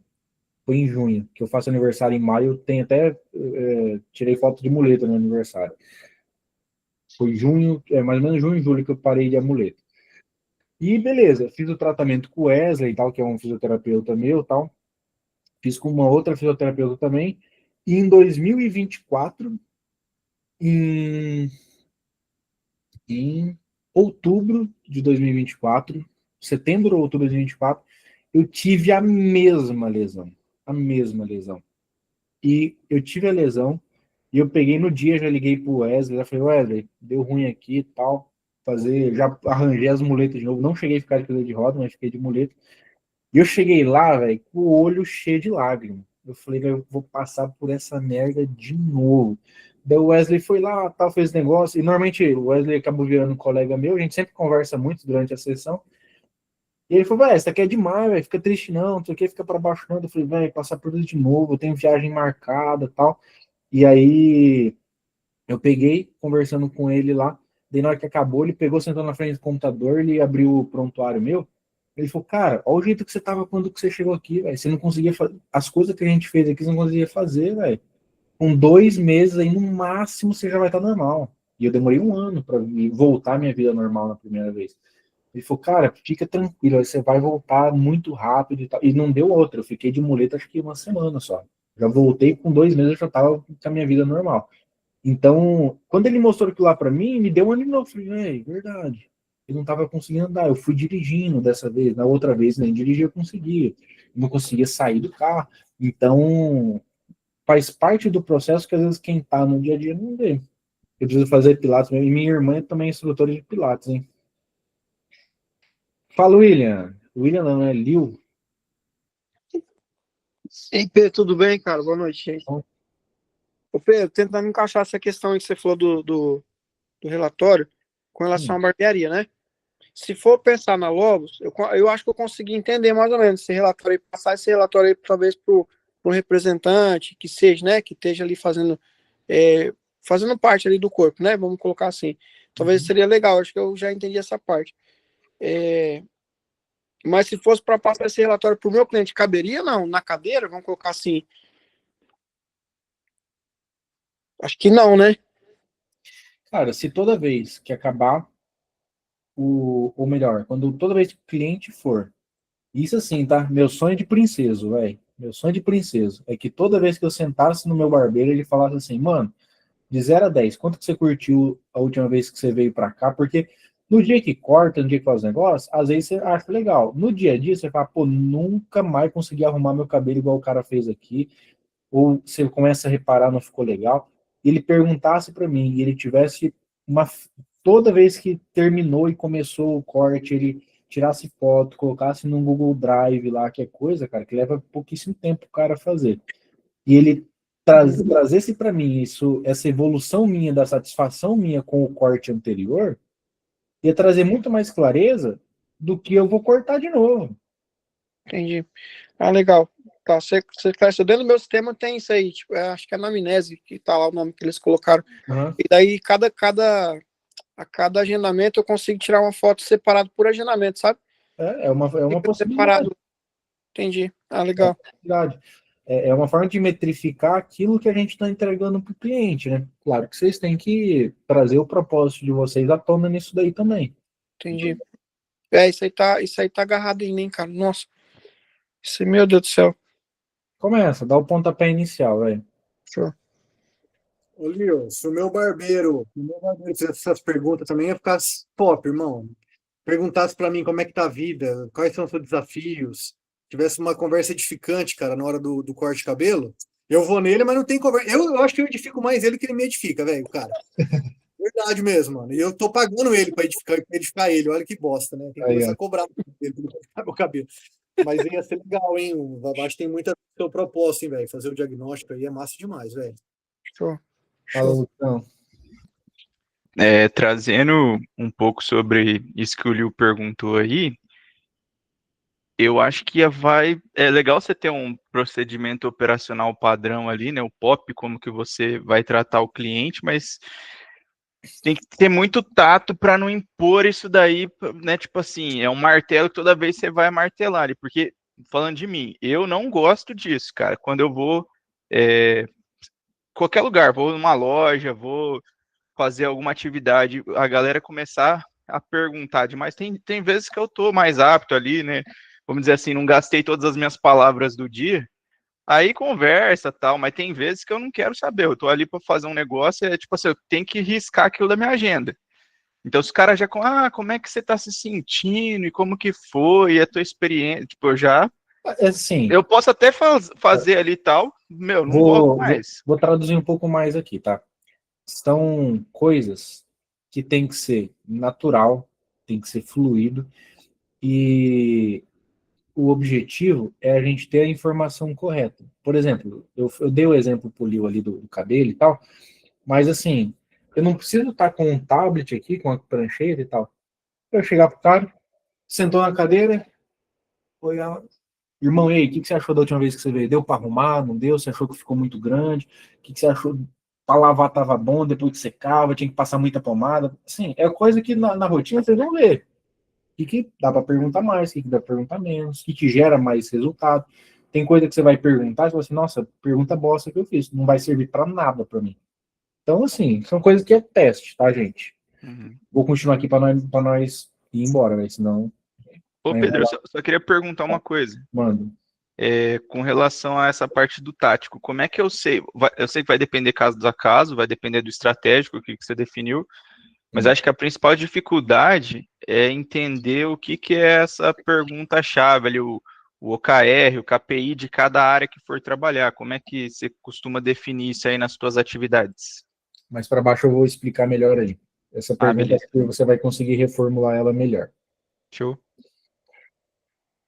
Foi em junho, que eu faço aniversário em maio, tenho até tirei foto de muleta no aniversário. Foi junho, mais ou menos junho, julho que eu parei de muleta. E beleza, fiz o tratamento com o Wesley, tal, que é um fisioterapeuta meu, tal. Fiz com uma outra fisioterapeuta também. E em 2024, em, em outubro de 2024, setembro ou outubro de 2024, eu tive a mesma lesão. A mesma lesão. E eu tive a lesão, e eu peguei no dia, já liguei pro Wesley, já falei, Wesley, deu ruim aqui e tal, já arranjei as muletas de novo, não cheguei a ficar de cadeira de roda, mas fiquei de muleta. E eu cheguei lá, velho, com o olho cheio de lágrimas. Eu falei, eu vou passar por essa merda de novo. Daí o Wesley foi lá, tal, fez negócio, e normalmente o Wesley acabou virando um colega meu, a gente sempre conversa muito durante a sessão, e ele falou, velho, isso aqui é demais, velho, fica triste não, isso aqui fica pra baixo não. Eu falei, velho, passar por isso de novo, eu tenho viagem marcada e tal. E aí eu peguei, conversando com ele lá, daí na hora que acabou, ele pegou, sentou na frente do computador, ele abriu o prontuário meu, ele falou, cara, olha o jeito que você tava quando que você chegou aqui, velho, você não conseguia fazer, as coisas que a gente fez aqui, você não conseguia fazer, velho. Com 2 meses aí, no máximo, você já vai estar normal. E eu demorei um ano para voltar à minha vida normal na primeira vez. Ele falou, cara, fica tranquilo, você vai voltar muito rápido e tal. E não deu outra, eu fiquei de muleta acho que uma semana só. Já voltei com 2 meses, eu já tava com a minha vida normal. Então, quando ele mostrou aquilo lá para mim, me deu um ânimo. Eu falei, é verdade. Eu não estava conseguindo andar. Eu fui dirigindo dessa vez. Na outra vez, nem dirigir eu conseguia. Não conseguia sair do carro. Então, faz parte do processo que às vezes quem está no dia a dia não vê. Eu preciso fazer Pilates. E minha irmã também é instrutora de Pilates, hein? Fala, William. William não, é Liu. Ei, Pedro, tudo bem, cara? Boa noite, gente. Ô, Pedro, tentando encaixar essa questão aí que você falou do relatório com relação à barbearia, né? Se for pensar na Lobos, eu acho que eu consegui entender mais ou menos esse relatório aí, passar esse relatório aí talvez para um representante que seja, né? Que esteja ali fazendo parte ali do corpo, né? Vamos colocar assim. Talvez seria legal, acho que eu já entendi essa parte. Mas se fosse para passar esse relatório para o meu cliente, caberia não? Na cadeira? Vamos colocar assim. Acho que não, né? Cara, se toda vez que acabar toda vez que o cliente for, isso assim, tá? Meu sonho de princeso, velho. meu sonho de princesa, é que toda vez que eu sentasse no meu barbeiro, ele falasse assim, mano, de 0 a 10, quanto que você curtiu a última vez que você veio pra cá? Porque no dia que corta, no dia que faz o negócio, às vezes você acha legal. No dia a dia, você fala, pô, nunca mais consegui arrumar meu cabelo igual o cara fez aqui. Ou você começa a reparar, não ficou legal. E ele perguntasse pra mim, e ele tivesse uma... Toda vez que terminou e começou o corte, ele tirasse foto, colocasse no Google Drive lá, que é coisa, cara, que leva pouquíssimo tempo o cara fazer. E ele trazesse para mim isso, essa evolução minha, da satisfação minha com o corte anterior, ia trazer muito mais clareza do que eu vou cortar de novo. Entendi. Ah, legal. Tá, você esclareceu. Dentro do meu sistema tem isso aí, tipo, acho que é anamnese, que tá lá o nome que eles colocaram. Uhum. E daí, a cada agendamento, eu consigo tirar uma foto separada por agendamento, sabe? É uma possibilidade. Separado. Entendi. Ah, legal. É uma forma de metrificar aquilo que a gente está entregando para o cliente, né? Claro que vocês têm que trazer o propósito de vocês à tona nisso daí também. Entendi. Isso aí tá agarrado em mim, cara. Nossa. Isso, meu Deus do céu. Começa, dá o pontapé inicial, velho. Show. Ô, Lio, se o meu barbeiro fizesse essas perguntas também, ia ficar top, irmão. Perguntasse pra mim como é que tá a vida, quais são os seus desafios, tivesse uma conversa edificante, cara, na hora do corte de cabelo, eu vou nele, mas não tem conversa. Eu acho que eu edifico mais ele que ele me edifica, velho, cara. Verdade mesmo, mano. E eu tô pagando ele pra edificar ele. Olha que bosta, né? Tem que Aí, começar ó. a cobrar dele pra ele cortar meu cabelo. Mas ia ser legal, hein? O acho que tem muita seu propósito, hein, velho? Fazer o diagnóstico aí é massa demais, velho. Show. Fala, Lucão. Trazendo um pouco sobre isso que o Liu perguntou aí, eu acho que é legal você ter um procedimento operacional padrão ali, né? O POP, como que você vai tratar o cliente, mas tem que ter muito tato para não impor isso daí, né? Tipo assim, é um martelo que toda vez você vai martelar ali, porque, falando de mim, eu não gosto disso, cara. Quando eu vou qualquer lugar, vou numa loja, vou fazer alguma atividade, a galera começar a perguntar demais. Tem vezes que eu tô mais apto ali, né? Vamos dizer assim, não gastei todas as minhas palavras do dia, aí conversa tal, mas tem vezes que eu não quero saber, eu tô ali para fazer um negócio, tipo assim, eu tenho que riscar aquilo da minha agenda. Então, os caras já, como é que você tá se sentindo, e como que foi, e a tua experiência, tipo, Assim, eu posso até fazer ali e tal, não volto mais. Vou traduzir um pouco mais aqui, tá? São coisas que tem que ser natural, tem que ser fluido, e o objetivo é a gente ter a informação correta. Por exemplo, eu dei o exemplo pro Liu ali do cabelo e tal, mas assim, eu não preciso estar com um tablet aqui, com a prancheta e tal. Eu chegar pro cara, sentou na cadeira, olhar, irmão, e aí, o que você achou da última vez que você veio? Deu para arrumar? Não deu? Você achou que ficou muito grande? O que você achou? Para lavar tava bom, depois que secava, tinha que passar muita pomada. Assim, é coisa que na rotina vocês vão ver. O que dá para perguntar mais, o que dá para perguntar menos, o que gera mais resultado. Tem coisa que você vai perguntar e você fala assim, nossa, pergunta bosta que eu fiz, não vai servir para nada para mim. Então, assim, são coisas que é teste, tá, gente? Uhum. Vou continuar aqui para nós ir embora, né? Senão. Ô, Pedro, eu só queria perguntar uma coisa. Mano. Com relação a essa parte do tático, como é que eu sei? Eu sei que vai depender caso a caso, vai depender do estratégico, o que você definiu, mas acho que a principal dificuldade é entender o que é essa pergunta-chave ali, o OKR, o KPI de cada área que for trabalhar. Como é que você costuma definir isso aí nas suas atividades? Mais para baixo eu vou explicar melhor aí. Essa pergunta você vai conseguir reformular ela melhor. Show.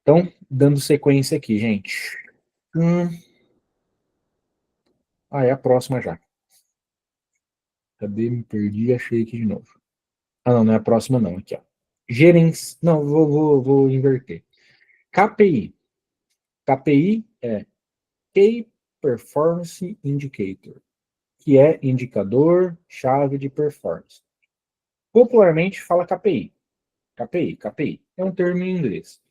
Então, dando sequência aqui, gente. É a próxima já. Cadê? Me perdi, achei aqui de novo. Não é a próxima não, aqui, ó. Não, vou inverter. KPI. KPI é Key Performance Indicator, que é indicador-chave de performance. Popularmente fala KPI. KPI. É um termo em inglês.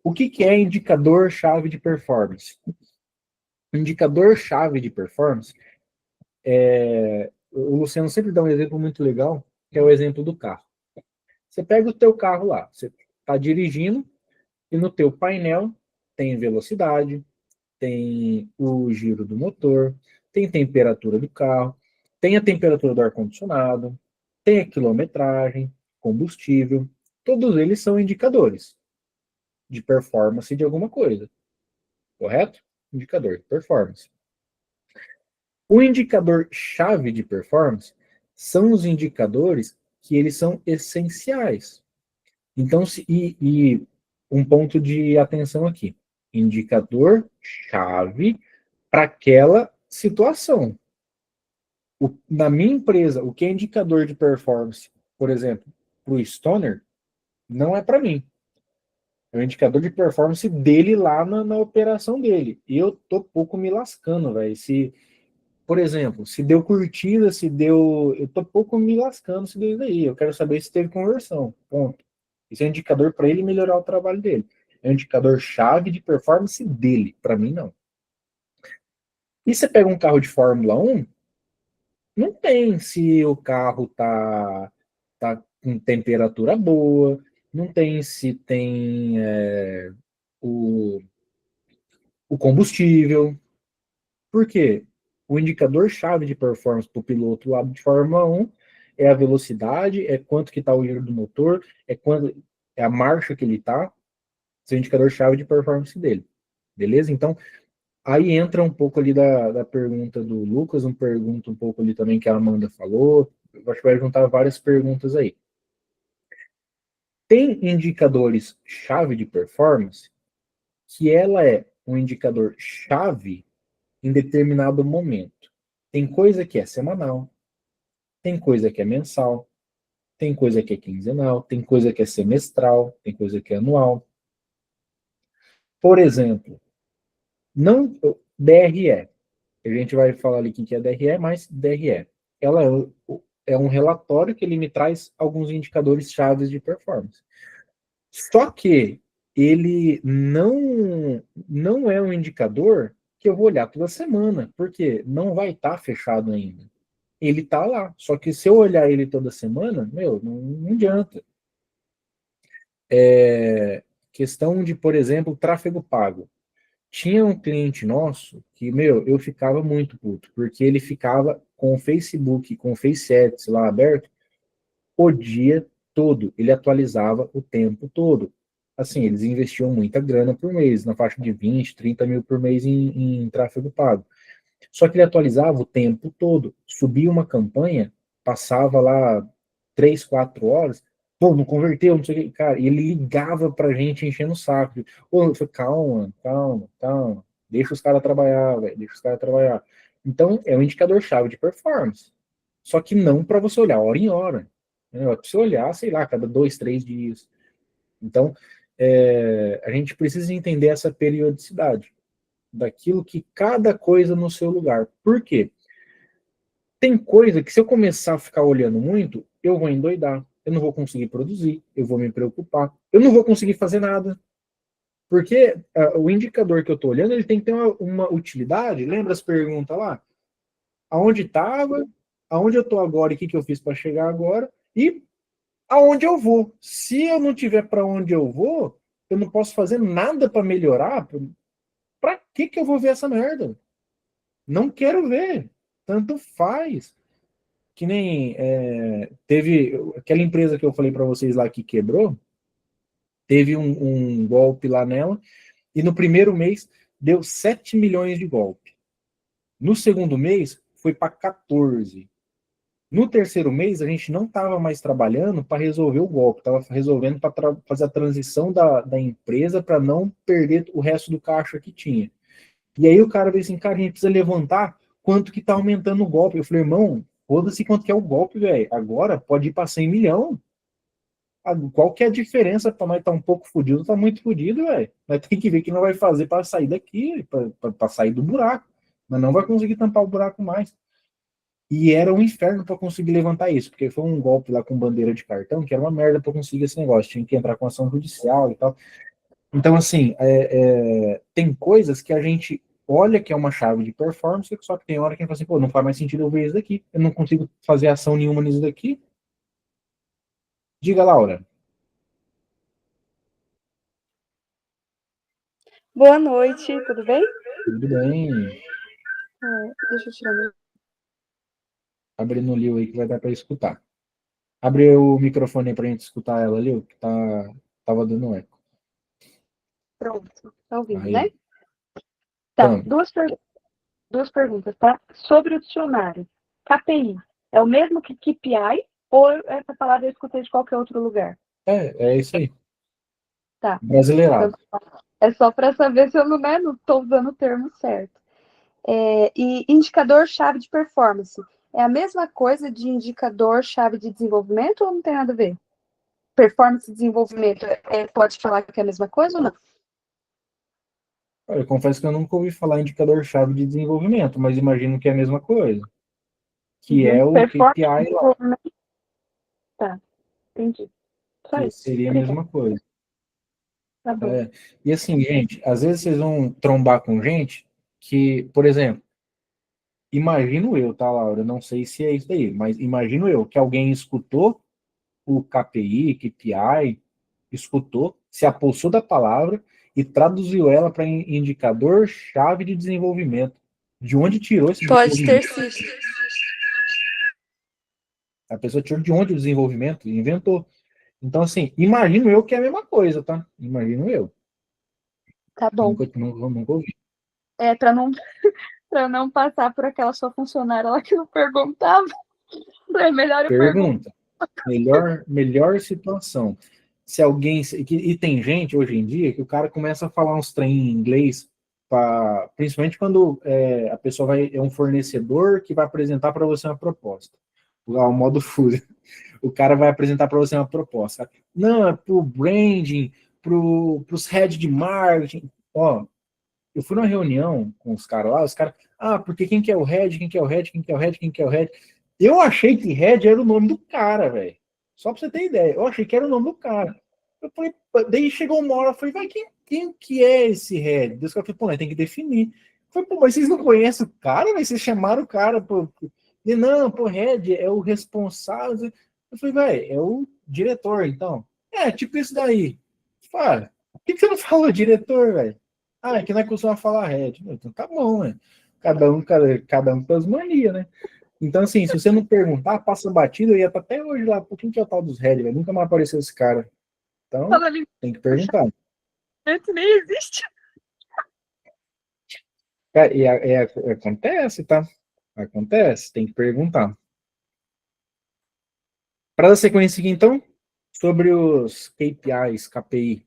O que é indicador-chave de performance? Indicador-chave de performance o Luciano sempre dá um exemplo muito legal, que é o exemplo do carro. Você pega o teu carro lá, você está dirigindo e no teu painel tem velocidade, tem o giro do motor, tem temperatura do carro, tem a temperatura do ar-condicionado, tem a quilometragem, combustível, todos eles são indicadores de performance de alguma coisa, correto? Indicador de performance. O indicador-chave de performance são os indicadores que eles são essenciais. Então, um ponto de atenção aqui, indicador-chave para aquela situação. Na minha empresa, o que é indicador de performance, por exemplo, para o Stoner, não é para mim. É o indicador de performance dele lá na operação dele. E eu tô pouco me lascando, velho. Por exemplo, se deu curtida, se deu. Eu tô pouco me lascando se deu isso aí. Eu quero saber se teve conversão. Ponto. Isso é um indicador para ele melhorar o trabalho dele. É um indicador chave de performance dele. Para mim, não. E você pega um carro de Fórmula 1, não tem se o carro tá com temperatura boa, não tem se tem o combustível. Por quê? O indicador-chave de performance para o piloto lá de Fórmula 1 é a velocidade, é quanto que está o giro do motor, é a marcha que ele está, esse é o indicador-chave de performance dele. Beleza? Então, aí entra um pouco ali da pergunta do Lucas, pergunta um pouco ali também que a Amanda falou, eu acho que vai juntar várias perguntas aí. Tem indicadores-chave de performance que ela é um indicador-chave em determinado momento. Tem coisa que é semanal, tem coisa que é mensal, tem coisa que é quinzenal, tem coisa que é semestral, tem coisa que é anual. Por exemplo, não DRE. A gente vai falar ali o que é DRE, mas DRE. Ela é um relatório que ele me traz alguns indicadores chaves de performance. Só que ele não é um indicador que eu vou olhar toda semana, porque não vai estar fechado ainda. Ele está lá, só que se eu olhar ele toda semana, não adianta. Questão de, por exemplo, tráfego pago. Tinha um cliente nosso que, eu ficava muito puto, porque ele ficava com o Facebook, com o Face Ads lá aberto, o dia todo. Ele atualizava o tempo todo. Assim, eles investiam muita grana por mês, na faixa de 20, 30 mil por mês em tráfego pago. Só que ele atualizava o tempo todo. Subia uma campanha, passava lá 3, 4 horas, pô, não converteu, não sei o que. Cara, e ele ligava pra gente enchendo o saco. Pô, eu falei, calma. Deixa os caras trabalhar, velho, deixa os caras trabalhar. Então, é um indicador-chave de performance. Só que não para você olhar hora em hora. Né? É para você olhar, sei lá, cada 2, 3 dias. Então, a gente precisa entender essa periodicidade daquilo que cada coisa no seu lugar. Por quê? Tem coisa que se eu começar a ficar olhando muito, eu vou endoidar, eu não vou conseguir produzir, eu vou me preocupar, eu não vou conseguir fazer nada. Porque o indicador que eu estou olhando, ele tem que ter uma utilidade. Lembra as perguntas lá? Aonde estava, aonde eu estou agora e o que eu fiz para chegar agora, e aonde eu vou. Se eu não tiver para onde eu vou, eu não posso fazer nada para melhorar. Para que eu vou ver essa merda? Não quero ver. Tanto faz. Que nem teve aquela empresa que eu falei para vocês lá que quebrou, teve um golpe lá nela, e no primeiro mês deu 7 milhões de golpe. No segundo mês foi para 14. No terceiro mês a gente não estava mais trabalhando para resolver o golpe, estava resolvendo para fazer a transição da empresa para não perder o resto do caixa que tinha. E aí o cara veio assim, cara, a gente precisa levantar quanto que tá aumentando o golpe. Eu falei, irmão, foda-se quanto que é o golpe, velho. Agora pode ir para 100 milhões. Qual que é a diferença para nós estar um pouco fudido? Tá muito fudido, velho. Nós tem que ver o que nós vai fazer para sair daqui, para sair do buraco. Mas não vai conseguir tampar o buraco mais. E era um inferno para conseguir levantar isso, porque foi um golpe lá com bandeira de cartão, que era uma merda para conseguir esse negócio. Tinha que entrar com ação judicial e tal. Então, assim, tem coisas que a gente olha que é uma chave de performance, só que tem hora que a gente fala assim, pô, não faz mais sentido eu ver isso daqui. Eu não consigo fazer ação nenhuma nisso daqui. Diga, Laura. Boa noite, tudo bem? Tudo bem. Deixa eu tirar meu. Abre no Liu aí que vai dar para escutar. Abre o microfone aí pra gente escutar ela, Liu, que tava dando eco. Pronto, tá ouvindo, Aí. né? Tá, Então, duas perguntas, tá? Sobre o dicionário. KPI, é o mesmo que KPI ou essa palavra eu escutei de qualquer outro lugar? é isso aí. Tá. Brasileirado. É só para saber se eu não estou usando o termo certo. E indicador-chave de performance. É a mesma coisa de indicador-chave de desenvolvimento ou não tem nada a ver? Performance e desenvolvimento, pode falar que é a mesma coisa ou não? Eu confesso que eu nunca ouvi falar em indicador-chave de desenvolvimento, mas imagino que é a mesma coisa. Que é o Performance KPI e lá, desenvolvimento. Tá, entendi. Só que isso. seria a Obrigada. mesma coisa. Tá bom. E assim, gente, às vezes vocês vão trombar com gente que, por exemplo, imagino eu, tá, Laura? Não sei se é isso aí, mas imagino eu que alguém escutou o KPI, KPI, escutou, se apossou da palavra e traduziu ela para indicador-chave de desenvolvimento. De onde tirou esse Pode ter desenvolvimento? sido. A pessoa tirou de onde o desenvolvimento? Inventou. Então, assim, imagino eu que é a mesma coisa, tá? Imagino eu. Tá bom. Nunca ouvi. Para não, para não passar por aquela sua funcionária lá que não perguntava, é melhor eu perguntar. Pergunta. Melhor situação. Se alguém. E tem gente hoje em dia que o cara começa a falar uns trem em inglês, principalmente quando a pessoa é um fornecedor que vai apresentar para você uma proposta. O modo FUD. O cara vai apresentar para você uma proposta. Não, é pro branding, pros head de marketing. Ó, eu fui numa reunião com os caras lá, os caras, porque quem que é o head, quem que é o head, quem que é o head, quem que é o head. Eu achei que head era o nome do cara, velho. Só pra você ter ideia. Eu achei que era o nome do cara. Eu falei, daí chegou uma hora, eu falei, vai, quem que é esse head? Deus, eu falei, pô, tem que definir. Eu falei, pô, mas vocês não conhecem o cara, véio? Vocês chamaram o cara, pô. E, não, pô, head é o responsável. Eu falei, vai, é o diretor, então. Tipo isso daí. Fala, por que você não falou diretor, velho? É que não é costuma falar head. Então tá bom, né? Cada um com as manias, né? Então, assim, se você não perguntar, passa batido, eu ia estar até hoje lá, por quem que é o tal dos head, velho? Nunca mais apareceu esse cara. Então, tem que perguntar. Nem existe. Acontece, tá? Acontece, tem que perguntar. Para dar sequência aqui, então, sobre os KPIs, KPI.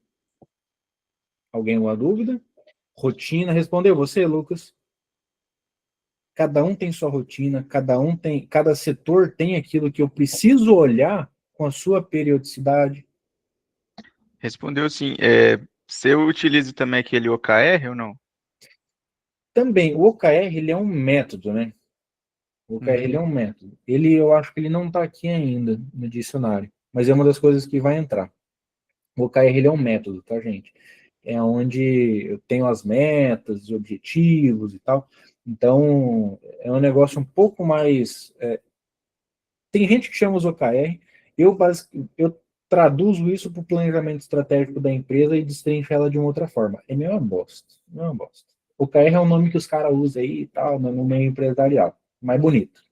Alguém uma dúvida? Rotina, respondeu você, Lucas? Cada um tem sua rotina, cada setor tem aquilo que eu preciso olhar com a sua periodicidade. Respondeu sim. Você utiliza também aquele OKR ou não? Também, o OKR, ele é um método, né? O OKR, ele é um método. Eu acho que ele não está aqui ainda no dicionário, mas é uma das coisas que vai entrar. O OKR, ele é um método, tá, gente? É onde eu tenho as metas, os objetivos e tal. Então, é um negócio um pouco mais... Tem gente que chama os OKR, eu traduzo isso para o planejamento estratégico da empresa e destrincho ela de uma outra forma. É meio uma bosta. Não é uma bosta. OKR é um nome que os caras usam aí e tal, no meio empresarial. Mais bonito.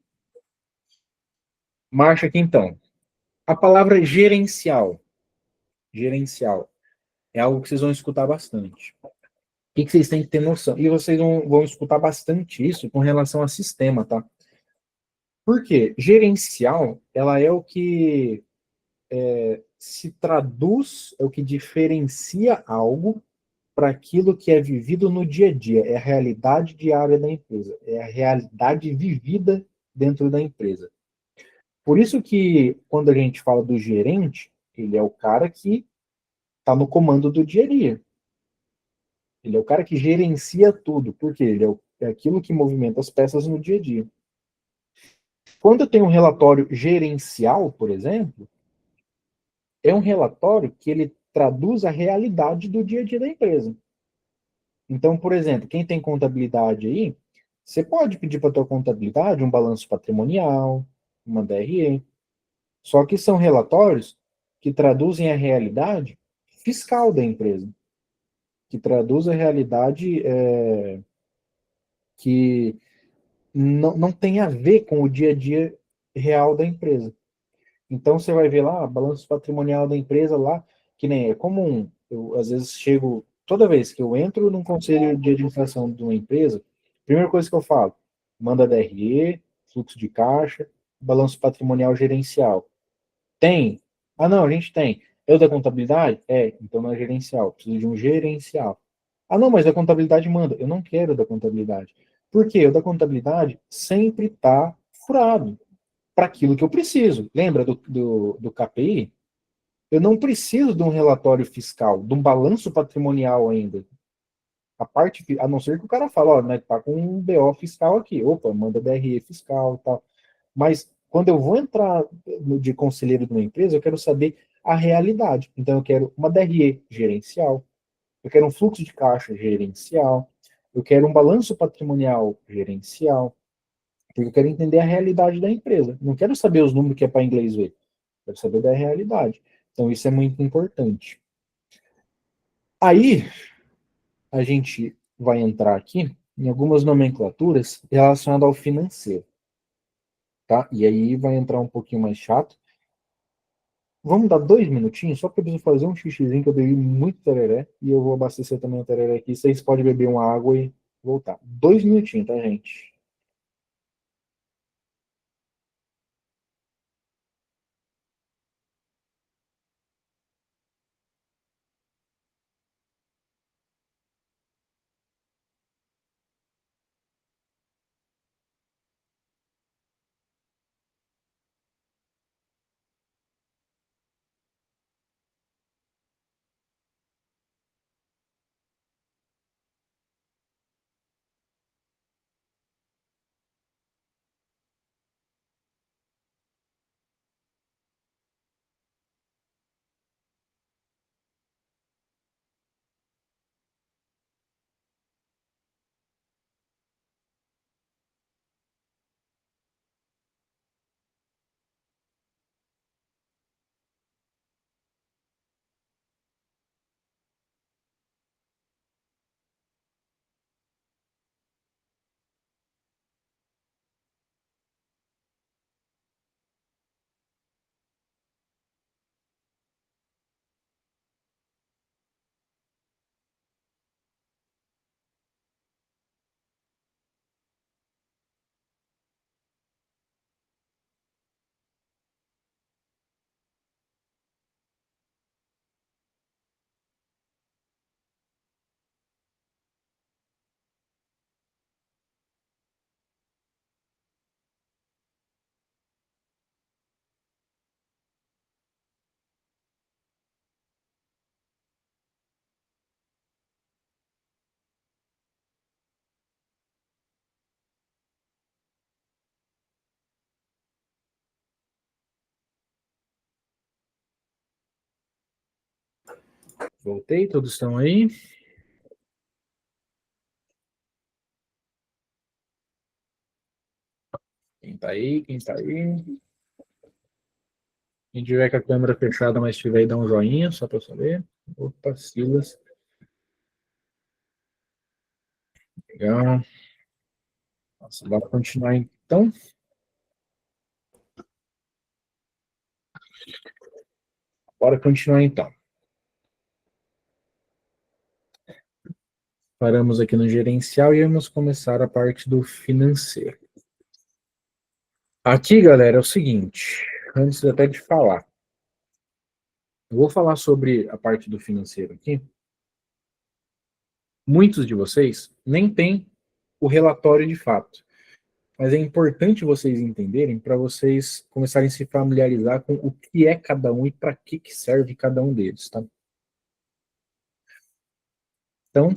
Marcha aqui, então. A palavra gerencial. Gerencial. É algo que vocês vão escutar bastante. O que vocês têm que ter noção? E vocês vão escutar bastante isso com relação a sistema, tá? Por quê? Gerencial, ela é o que se traduz, é o que diferencia algo para aquilo que é vivido no dia a dia. É a realidade diária da empresa. É a realidade vivida dentro da empresa. Por isso que, quando a gente fala do gerente, ele é o cara que está no comando do dia a dia. Ele é o cara que gerencia tudo, porque ele é aquilo que movimenta as peças no dia a dia. Quando eu tenho um relatório gerencial, por exemplo, é um relatório que ele traduz a realidade do dia a dia da empresa. Então, por exemplo, quem tem contabilidade aí, você pode pedir para a tua contabilidade um balanço patrimonial, uma DRE. Só que são relatórios que traduzem a realidade fiscal da empresa, que traduz a realidade que não tem a ver com o dia a dia real da empresa. Então, você vai ver lá, balanço patrimonial da empresa lá, que nem é comum. Eu, às vezes, chego, toda vez que eu entro num conselho de administração de uma empresa, a primeira coisa que eu falo, manda DRE, fluxo de caixa, balanço patrimonial gerencial. Tem? Ah, não, a gente tem. É o da contabilidade? É, então não é gerencial, preciso de um gerencial. Ah, não, mas a contabilidade manda. Eu não quero da contabilidade. Por quê? O da contabilidade sempre está furado para aquilo que eu preciso. Lembra do KPI? Eu não preciso de um relatório fiscal, de um balanço patrimonial ainda. A parte, a não ser que o cara fale, ó, né, tá com um BO fiscal aqui. Opa, manda DRE fiscal e tal. Mas quando eu vou entrar de conselheiro de uma empresa, eu quero saber a realidade. Então eu quero uma DRE gerencial, eu quero um fluxo de caixa gerencial, eu quero um balanço patrimonial gerencial, porque eu quero entender a realidade da empresa. Não quero saber os números que é para inglês ver. Quero saber da realidade. Então, isso é muito importante. Aí, a gente vai entrar aqui em algumas nomenclaturas relacionadas ao financeiro. Tá? E aí vai entrar um pouquinho mais chato. Vamos dar 2 minutinhos, só porque eu preciso fazer um xixizinho, que eu bebi muito tereré, e eu vou abastecer também o tereré aqui. Vocês podem beber uma água e voltar. 2 minutinhos, tá, gente? Voltei, todos estão aí? Quem tá aí? Quem tá aí? Quem tiver com a câmera fechada, mas estiver aí, dá um joinha, só para eu saber. Opa, Silas. Legal. Nossa, bora continuar então. Bora continuar então. Paramos aqui no gerencial e vamos começar a parte do financeiro. Aqui, galera, é o seguinte, antes até de falar, eu vou falar sobre a parte do financeiro aqui. Muitos de vocês nem têm o relatório de fato, mas é importante vocês entenderem para vocês começarem a se familiarizar com o que é cada um e para que serve cada um deles, tá? Então,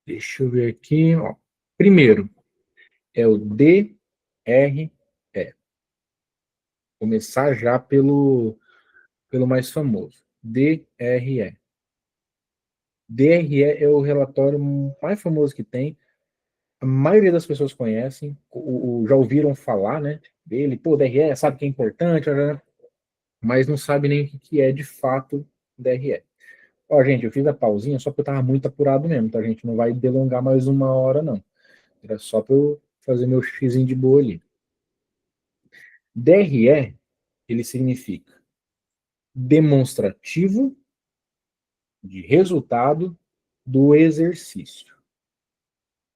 deixa eu ver aqui. Ó. Primeiro, é o DRE. Começar já pelo mais famoso. DRE. DRE é o relatório mais famoso que tem. A maioria das pessoas conhecem, já ouviram falar, né, dele. Pô, DRE, sabe que é importante, mas não sabe nem o que é de fato DRE. Ó, gente, eu fiz a pausinha só porque eu tava muito apurado mesmo, tá, gente? Não vai delongar mais 1 hora, não. Era só para eu fazer meu xizinho de boa ali. DRE, ele significa demonstrativo de resultado do exercício.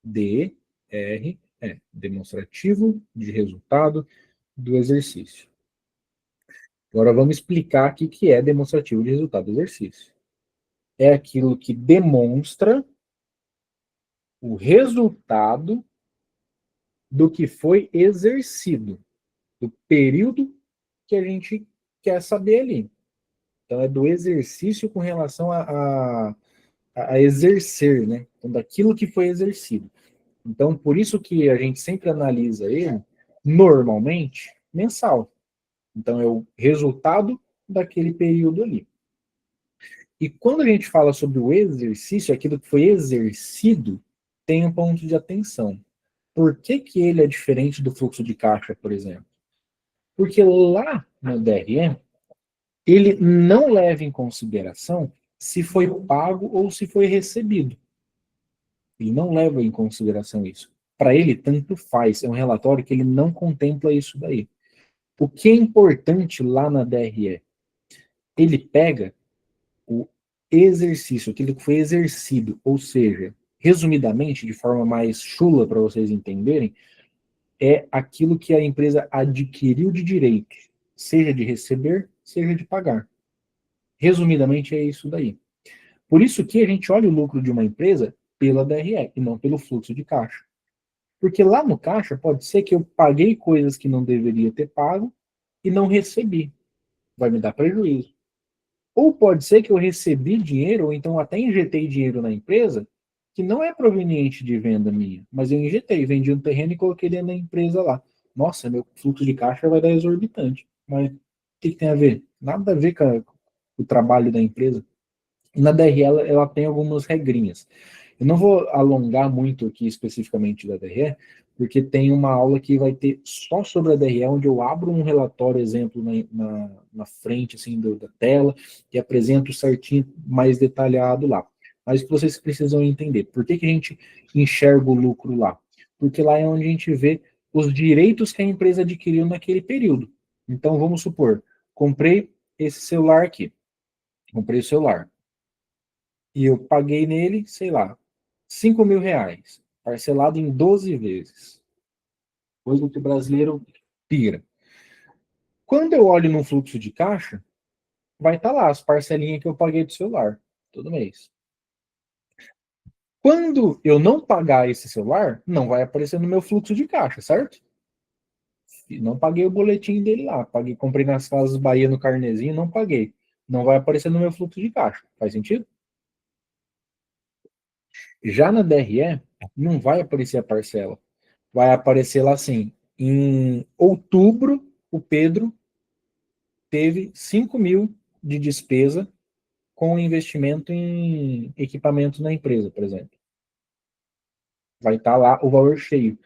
DRE, demonstrativo de resultado do exercício. Agora vamos explicar o que é demonstrativo de resultado do exercício. É aquilo que demonstra o resultado do que foi exercido, do período que a gente quer saber ali. Então, é do exercício com relação a exercer, né? Então, daquilo que foi exercido. Então, por isso que a gente sempre analisa ele, normalmente, mensal. Então, é o resultado daquele período ali. E quando a gente fala sobre o exercício, aquilo que foi exercido, tem um ponto de atenção. Por que que ele é diferente do fluxo de caixa, por exemplo? Porque lá no DRE, ele não leva em consideração se foi pago ou se foi recebido. Ele não leva em consideração isso. Para ele, tanto faz. É um relatório que ele não contempla isso daí. O que é importante lá na DRE? Ele pega o exercício, aquilo que foi exercido, ou seja, resumidamente, de forma mais chula para vocês entenderem, é aquilo que a empresa adquiriu de direito, seja de receber, seja de pagar. Resumidamente, é isso daí. Por isso que a gente olha o lucro de uma empresa pela DRE e não pelo fluxo de caixa. Porque lá no caixa pode ser que eu paguei coisas que não deveria ter pago e não recebi. Vai me dar prejuízo. Ou pode ser que eu recebi dinheiro, ou então até injetei dinheiro na empresa, que não é proveniente de venda minha, mas eu injetei, vendi um terreno e coloquei dentro da empresa lá. Nossa, meu fluxo de caixa vai dar exorbitante. Mas o que tem a ver? Nada a ver com o trabalho da empresa. E na DRE ela tem algumas regrinhas. Eu não vou alongar muito aqui especificamente da DRE, porque tem uma aula que vai ter só sobre a DRE, onde eu abro um relatório, exemplo, na frente assim, da tela, e apresento certinho, mais detalhado lá. Mas o que vocês precisam entender, por que a gente enxerga o lucro lá? Porque lá é onde a gente vê os direitos que a empresa adquiriu naquele período. Então, vamos supor, comprei esse celular aqui. Comprei o celular. E eu paguei nele, sei lá, 5 mil reais, parcelado em 12 vezes. Coisa que o brasileiro pira. Quando eu olho no fluxo de caixa, vai estar lá as parcelinhas que eu paguei do celular, todo mês. Quando eu não pagar esse celular, não vai aparecer no meu fluxo de caixa, certo? E não paguei o boletim dele lá. Paguei, comprei nas Casas Bahia no carnezinho, não paguei. Não vai aparecer no meu fluxo de caixa. Faz sentido? Já na DRE, não vai aparecer a parcela. Vai aparecer lá assim, em outubro, o Pedro teve 5 mil de despesa com investimento em equipamento na empresa, por exemplo. Vai estar lá o valor cheio,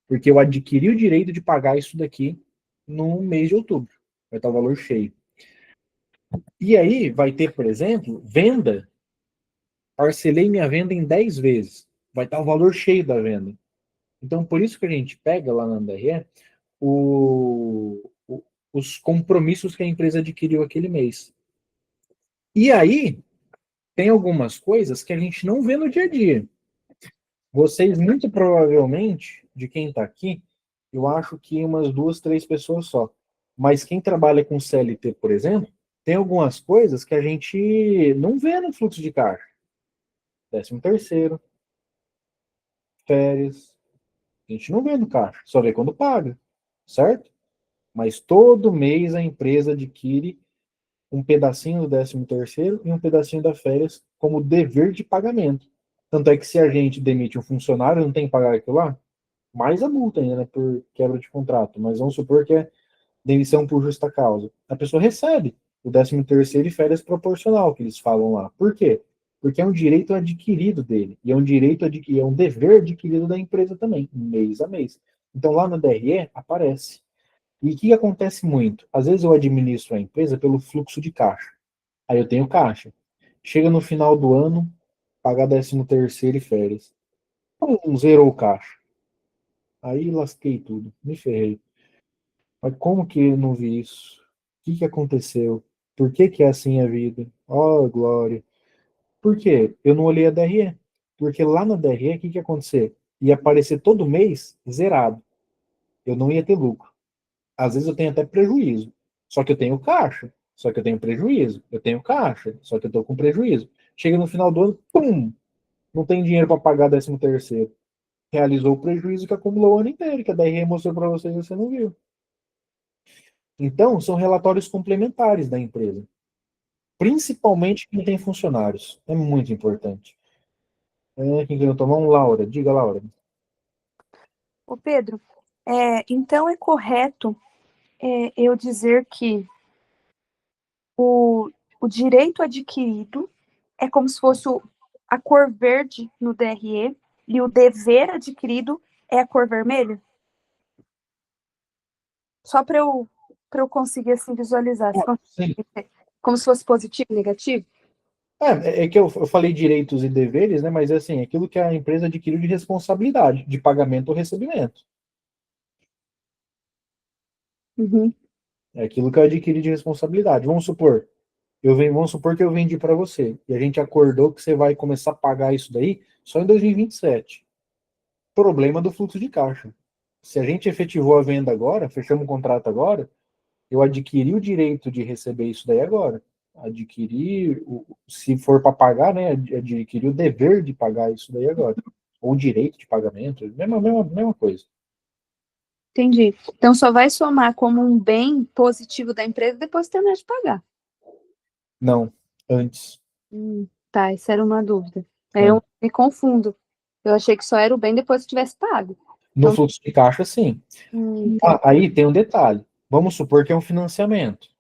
porque eu adquiri o direito de pagar isso daqui no mês de outubro. Vai estar o valor cheio. E aí vai ter, por exemplo, venda. Parcelei minha venda em 10 vezes. Vai estar o valor cheio da venda. Então, por isso que a gente pega lá na DRE os compromissos que a empresa adquiriu aquele mês. E aí, tem algumas coisas que a gente não vê no dia a dia. Vocês, muito provavelmente, de quem está aqui, eu acho que umas 2, 3 pessoas só. Mas quem trabalha com CLT, por exemplo, tem algumas coisas que a gente não vê no fluxo de caixa. 13º, férias, a gente não vê no caixa, só vê quando paga, certo? Mas todo mês a empresa adquire um pedacinho do 13º e um pedacinho das férias como dever de pagamento. Tanto é que se a gente demite um funcionário, não tem que pagar aquilo lá, mais a multa ainda, né, por quebra de contrato. Mas vamos supor que é demissão por justa causa. A pessoa recebe o 13º e férias proporcional, que eles falam lá. Por quê? Porque é um direito adquirido dele. E é um direito adquirido, é um dever adquirido da empresa também, mês a mês. Então lá no DRE aparece. E o que acontece muito? Às vezes eu administro a empresa pelo fluxo de caixa. Aí eu tenho caixa. Chega no final do ano, pagar 13º e férias. Zerou o caixa. Aí lasquei tudo, me ferrei. Mas como que eu não vi isso? O que que aconteceu? Por que que é assim a vida? Oh, glória. Por quê? Eu não olhei a DRE. Porque lá na DRE, o que que ia acontecer? Ia aparecer todo mês zerado. Eu não ia ter lucro. Às vezes eu tenho até prejuízo. Só que eu tenho caixa. Só que eu tenho prejuízo. Eu tenho caixa. Só que eu estou com prejuízo. Chega no final do ano, pum! Não tem dinheiro para pagar 13º. Realizou o prejuízo que acumulou o ano inteiro, que a DRE mostrou para vocês e você não viu. Então, são relatórios complementares da empresa. Principalmente quem tem funcionários. É muito importante. Quem quer tomar um Laura? Diga, Laura. Ô Pedro, então é correto eu dizer que o direito adquirido é como se fosse a cor verde no DRE e o dever adquirido é a cor vermelha? Só para eu conseguir assim visualizar. Sim. Como se fosse positivo e negativo? É que eu falei direitos e deveres, né? Mas é assim, aquilo que a empresa adquiriu de responsabilidade, de pagamento ou recebimento. Uhum. É aquilo que eu adquiri de responsabilidade. Vamos supor que eu vendi para você e a gente acordou que você vai começar a pagar isso daí só em 2027. Problema do fluxo de caixa. Se a gente efetivou a venda agora, fechamos o contrato agora, eu adquiri o direito de receber isso daí agora. Adquiri, se for para pagar, né? Adquiri o dever de pagar isso daí agora. Ou o direito de pagamento, mesma coisa. Entendi. Então só vai somar como um bem positivo da empresa depois que terminar de pagar. Não, antes. Tá, isso era uma dúvida. Aí É. eu me confundo. Eu achei que só era o bem depois que tivesse pago. No Então, fluxo de caixa, sim. Aí tem um detalhe. Vamos supor que é um financiamento.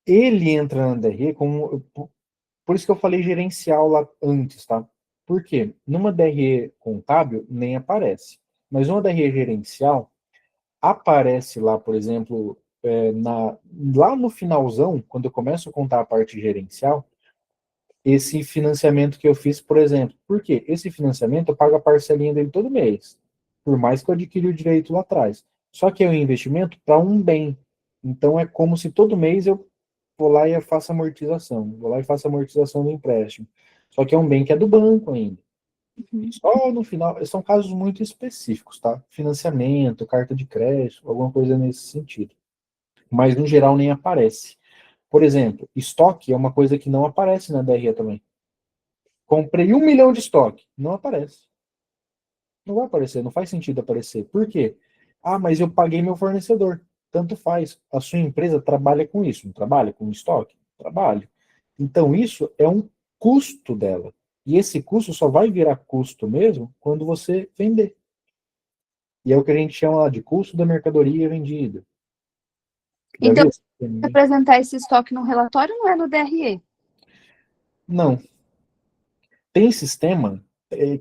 Ele entra na DRE como. Por isso que eu falei gerencial lá antes, tá? Por quê? Numa DRE contábil, nem aparece. Mas numa DRE gerencial, aparece lá, por exemplo, lá no finalzão, quando eu começo a contar a parte gerencial, esse financiamento que eu fiz, por exemplo. Por quê? Esse financiamento eu pago a parcelinha dele todo mês, por mais que eu adquiri o direito lá atrás. Só que é um investimento para um bem. Então é como se todo mês eu vou lá e faço amortização. Vou lá e faço amortização do empréstimo. Só que é um bem que é do banco ainda. Só no final, são casos muito específicos, tá? Financiamento, carta de crédito, alguma coisa nesse sentido. Mas no geral nem aparece. Por exemplo, estoque é uma coisa que não aparece na DRE também. Comprei 1 milhão de estoque. Não aparece. Não vai aparecer, não faz sentido aparecer. Por quê? Ah, mas eu paguei meu fornecedor. Tanto faz. A sua empresa trabalha com isso. Não trabalha com estoque? Trabalha. Então, isso é um custo dela. E esse custo só vai virar custo mesmo quando você vender. E é o que a gente chama lá de custo da mercadoria vendida. Já então, viu? apresentar esse estoque no relatório não é no DRE. Não. Tem sistema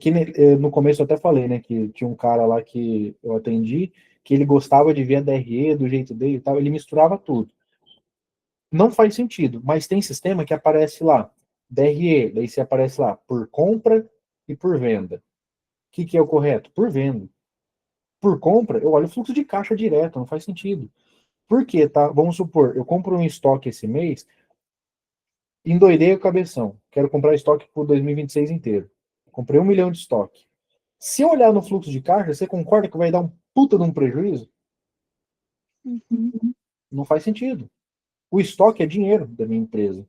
que no começo eu até falei, né, que tinha um cara lá que eu atendi, que ele gostava de ver a DRE do jeito dele e tal, ele misturava tudo. Não faz sentido, mas tem sistema que aparece lá, DRE, daí você aparece lá, por compra e por venda. O que é o correto? Por venda. Por compra, eu olho o fluxo de caixa direto, não faz sentido. Por quê, tá? Vamos supor, eu compro um estoque esse mês, endoidei o cabeção, quero comprar estoque por 2026 inteiro. Comprei 1 milhão de estoque. Se eu olhar no fluxo de caixa, você concorda que vai dar um puta de um prejuízo? Não faz sentido. O estoque é dinheiro da minha empresa.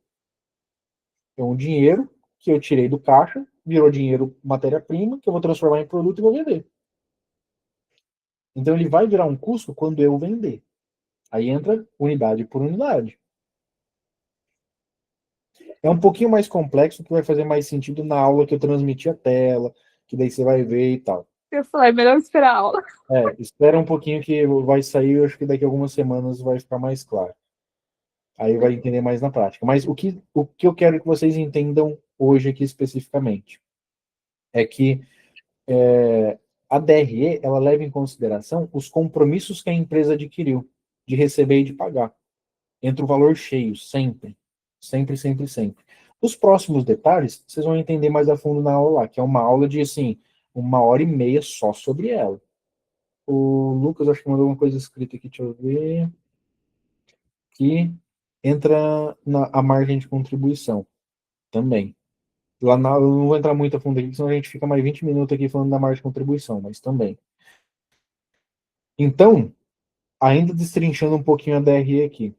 É um dinheiro que eu tirei do caixa, virou dinheiro matéria-prima, que eu vou transformar em produto e vou vender. Então ele vai virar um custo quando eu vender. Aí entra unidade por unidade. É um pouquinho mais complexo, que vai fazer mais sentido na aula que eu transmiti a tela, que daí você vai ver e tal. Eu falei, melhor esperar a aula. Espera um pouquinho que vai sair, eu acho que daqui a algumas semanas vai ficar mais claro. Aí vai entender mais na prática. Mas o que eu quero que vocês entendam hoje aqui especificamente é que a DRE, ela leva em consideração os compromissos que a empresa adquiriu de receber e de pagar. Entra o valor cheio, sempre. Sempre, sempre, sempre. Os próximos detalhes, vocês vão entender mais a fundo na aula lá, que é uma aula de, assim, 1h30 só sobre ela. O Lucas, acho que mandou uma coisa escrita aqui, deixa eu ver. Que entra a margem de contribuição também. Eu não vou entrar muito a fundo aqui, senão a gente fica mais 20 minutos aqui falando da margem de contribuição, mas também. Então, ainda destrinchando um pouquinho a DRE aqui.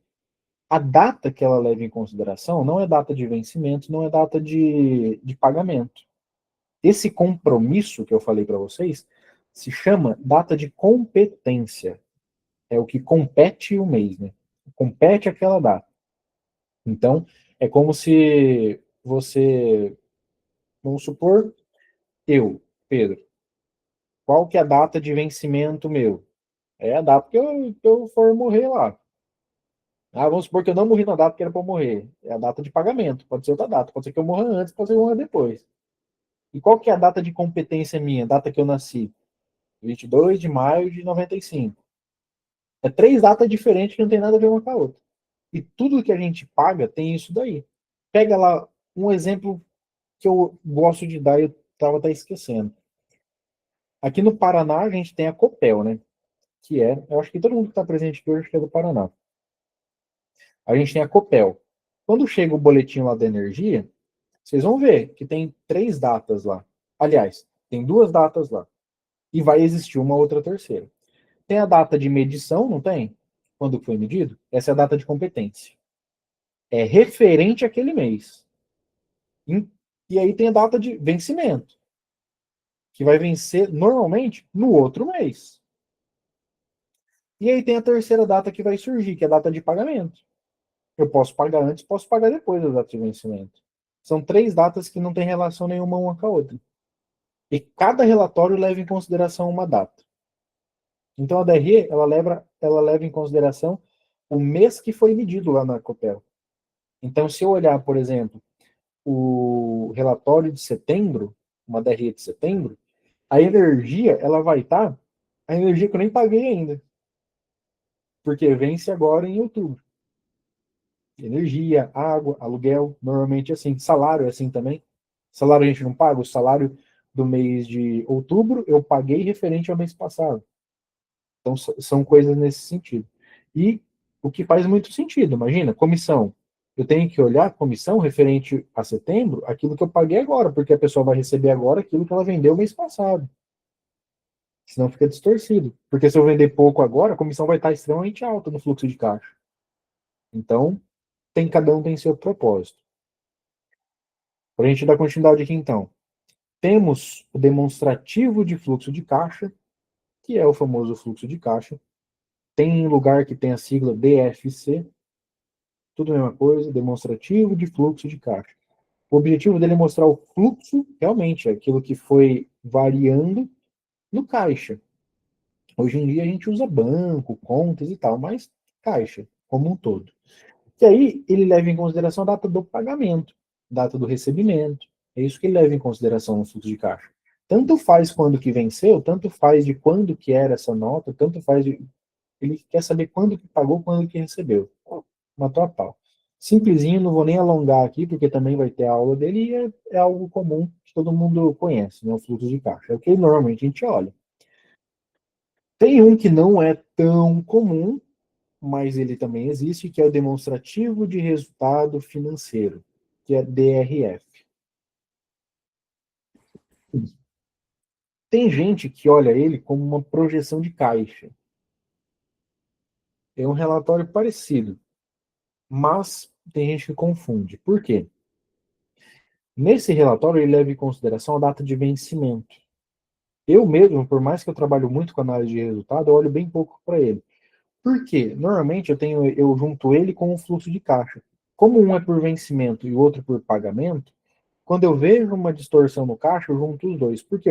A data que ela leva em consideração não é data de vencimento, não é data de pagamento. Esse compromisso que eu falei para vocês se chama data de competência. É o que compete o mês, né? Compete aquela data. Então, é como se você, vamos supor, Pedro, qual que é a data de vencimento meu? É a data que eu for morrer lá. Ah, vamos supor que eu não morri na data que era para eu morrer. É a data de pagamento. Pode ser outra data. Pode ser que eu morra antes, pode ser que eu morra depois. E qual que é a data de competência minha? A data que eu nasci? 22 de maio de 95. É 3 datas diferentes que não tem nada a ver uma com a outra. E tudo que a gente paga tem isso daí. Pega lá um exemplo que eu gosto de dar e eu estava até esquecendo. Aqui no Paraná a gente tem a Copel, né? Que é, eu acho que todo mundo que está presente aqui hoje é do Paraná. A gente tem a Copel. Quando chega o boletim lá da energia, vocês vão ver que tem 3 datas lá. Aliás, tem 2 datas lá. E vai existir uma outra terceira. Tem a data de medição, não tem? Quando foi medido? Essa é a data de competência. É referente àquele mês. E aí tem a data de vencimento, que vai vencer normalmente no outro mês. E aí tem a terceira data que vai surgir, que é a data de pagamento. Eu posso pagar antes, posso pagar depois da data de vencimento. São 3 datas que não têm relação nenhuma uma com a outra. E cada relatório leva em consideração uma data. Então a DRE, ela leva em consideração o mês que foi medido lá na Copel. Então, se eu olhar, por exemplo, o relatório de setembro, uma DRE de setembro, a energia, ela vai estar, a energia que eu nem paguei ainda. Porque vence agora em outubro. Energia, água, aluguel, normalmente é assim. Salário é assim também. Salário a gente não paga. O salário do mês de outubro eu paguei referente ao mês passado. Então, são coisas nesse sentido. E o que faz muito sentido, imagina, comissão. Eu tenho que olhar a comissão referente a setembro, aquilo que eu paguei agora, porque a pessoa vai receber agora aquilo que ela vendeu mês passado. Senão fica distorcido. Porque se eu vender pouco agora, a comissão vai estar extremamente alta no fluxo de caixa. Então, cada um tem seu propósito. Para a gente dar continuidade aqui, então. Temos o demonstrativo de fluxo de caixa, que é o famoso fluxo de caixa. Tem lugar que tem a sigla DFC, tudo a mesma coisa, demonstrativo de fluxo de caixa. O objetivo dele é mostrar o fluxo, realmente, aquilo que foi variando no caixa. Hoje em dia a gente usa banco, contas e tal, mas caixa, como um todo. E aí ele leva em consideração a data do pagamento, data do recebimento. É isso que ele leva em consideração no fluxo de caixa. Tanto faz quando que venceu, tanto faz de quando que era essa nota, tanto faz de... Ele quer saber quando que pagou, quando que recebeu. Uma total. Simplesinho, não vou nem alongar aqui, porque também vai ter a aula dele e é algo comum que todo mundo conhece, né? O fluxo de caixa. É o que normalmente a gente olha. Tem um que não é tão comum, mas ele também existe, que é o demonstrativo de resultado financeiro, que é DRF. Tem gente que olha ele como uma projeção de caixa. É um relatório parecido, mas tem gente que confunde. Por quê? Nesse relatório, ele leva em consideração a data de vencimento. Eu mesmo, por mais que eu trabalho muito com análise de resultado, eu olho bem pouco para ele. Por quê? Normalmente eu junto ele com o fluxo de caixa. Como um é por vencimento e o outro por pagamento, quando eu vejo uma distorção no caixa, eu junto os dois. Porque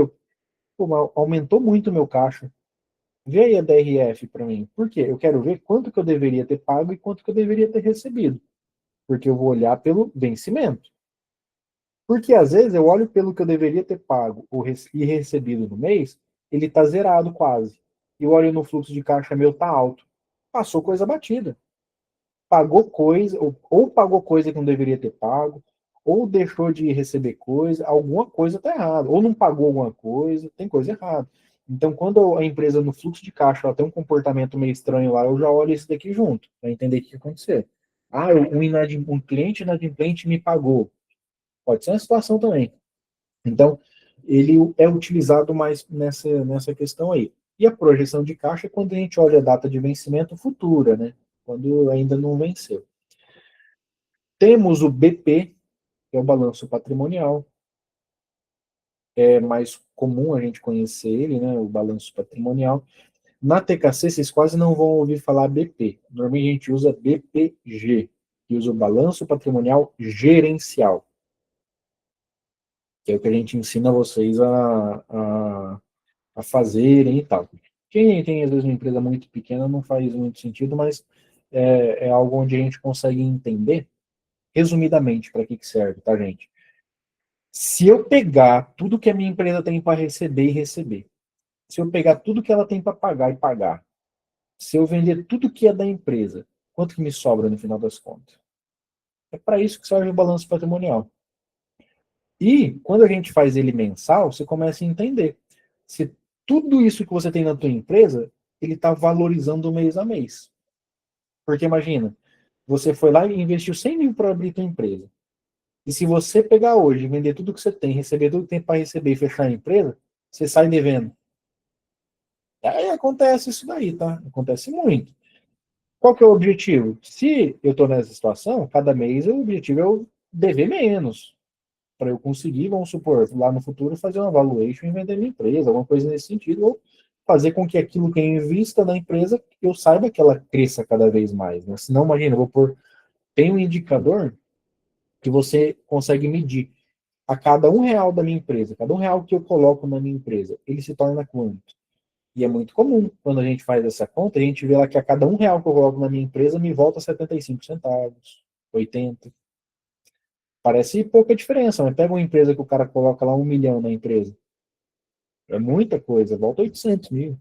aumentou muito o meu caixa. Vê aí a DRF para mim. Por quê? Eu quero ver quanto que eu deveria ter pago e quanto que eu deveria ter recebido. Porque eu vou olhar pelo vencimento. Porque às vezes eu olho pelo que eu deveria ter pago e recebido no mês, ele está zerado quase. E eu olho no fluxo de caixa meu, tá alto. Passou coisa batida. pagou coisa, ou pagou coisa que não deveria ter pago, ou deixou de receber coisa, alguma coisa está errada, ou não pagou alguma coisa, tem coisa errada. Então, quando a empresa no fluxo de caixa ela tem um comportamento meio estranho lá, eu já olho isso daqui junto, para entender o que aconteceu. Ah, um cliente inadimplente me pagou. Pode ser uma situação também. Então, ele é utilizado mais nessa questão aí. E a projeção de caixa é quando a gente olha a data de vencimento futura, né? Quando ainda não venceu. Temos o BP, que é o balanço patrimonial. É mais comum a gente conhecer ele, né? O balanço patrimonial. Na TKC, vocês quase não vão ouvir falar BP. Normalmente a gente usa BPG, que usa o balanço patrimonial gerencial, que é o que a gente ensina vocês a fazerem e tal. Quem tem, às vezes, uma empresa muito pequena não faz muito sentido, mas é algo onde a gente consegue entender, resumidamente, para que serve, tá, gente? Se eu pegar tudo que a minha empresa tem para receber e receber, se eu pegar tudo que ela tem para pagar e pagar, se eu vender tudo que é da empresa, quanto que me sobra no final das contas? É para isso que serve o balanço patrimonial. E, quando a gente faz ele mensal, você começa a entender se tudo isso que você tem na tua empresa, ele está valorizando mês a mês. Porque imagina, você foi lá e investiu 100 mil para abrir tua empresa. E se você pegar hoje, vender tudo que você tem, receber tudo que tem para receber e fechar a empresa, você sai devendo. Aí acontece isso daí, tá? Acontece muito. Qual que é o objetivo? Se eu estou nessa situação, cada mês o objetivo é eu dever menos. Para eu conseguir, vamos supor, lá no futuro, fazer uma valuation e vender minha empresa, alguma coisa nesse sentido, ou fazer com que aquilo que eu invista na empresa, eu saiba que ela cresça cada vez mais. Né? Senão, imagina, eu vou pôr. Tem um indicador que você consegue medir. A cada R$ 1 da minha empresa, cada R$ 1 que eu coloco na minha empresa, ele se torna quanto? E é muito comum, quando a gente faz essa conta, a gente vê lá que a cada R$ 1 que eu coloco na minha empresa, me volta 75 centavos, 80. Parece pouca diferença, mas pega uma empresa que o cara coloca lá 1 milhão na empresa. É muita coisa, volta 800 mil.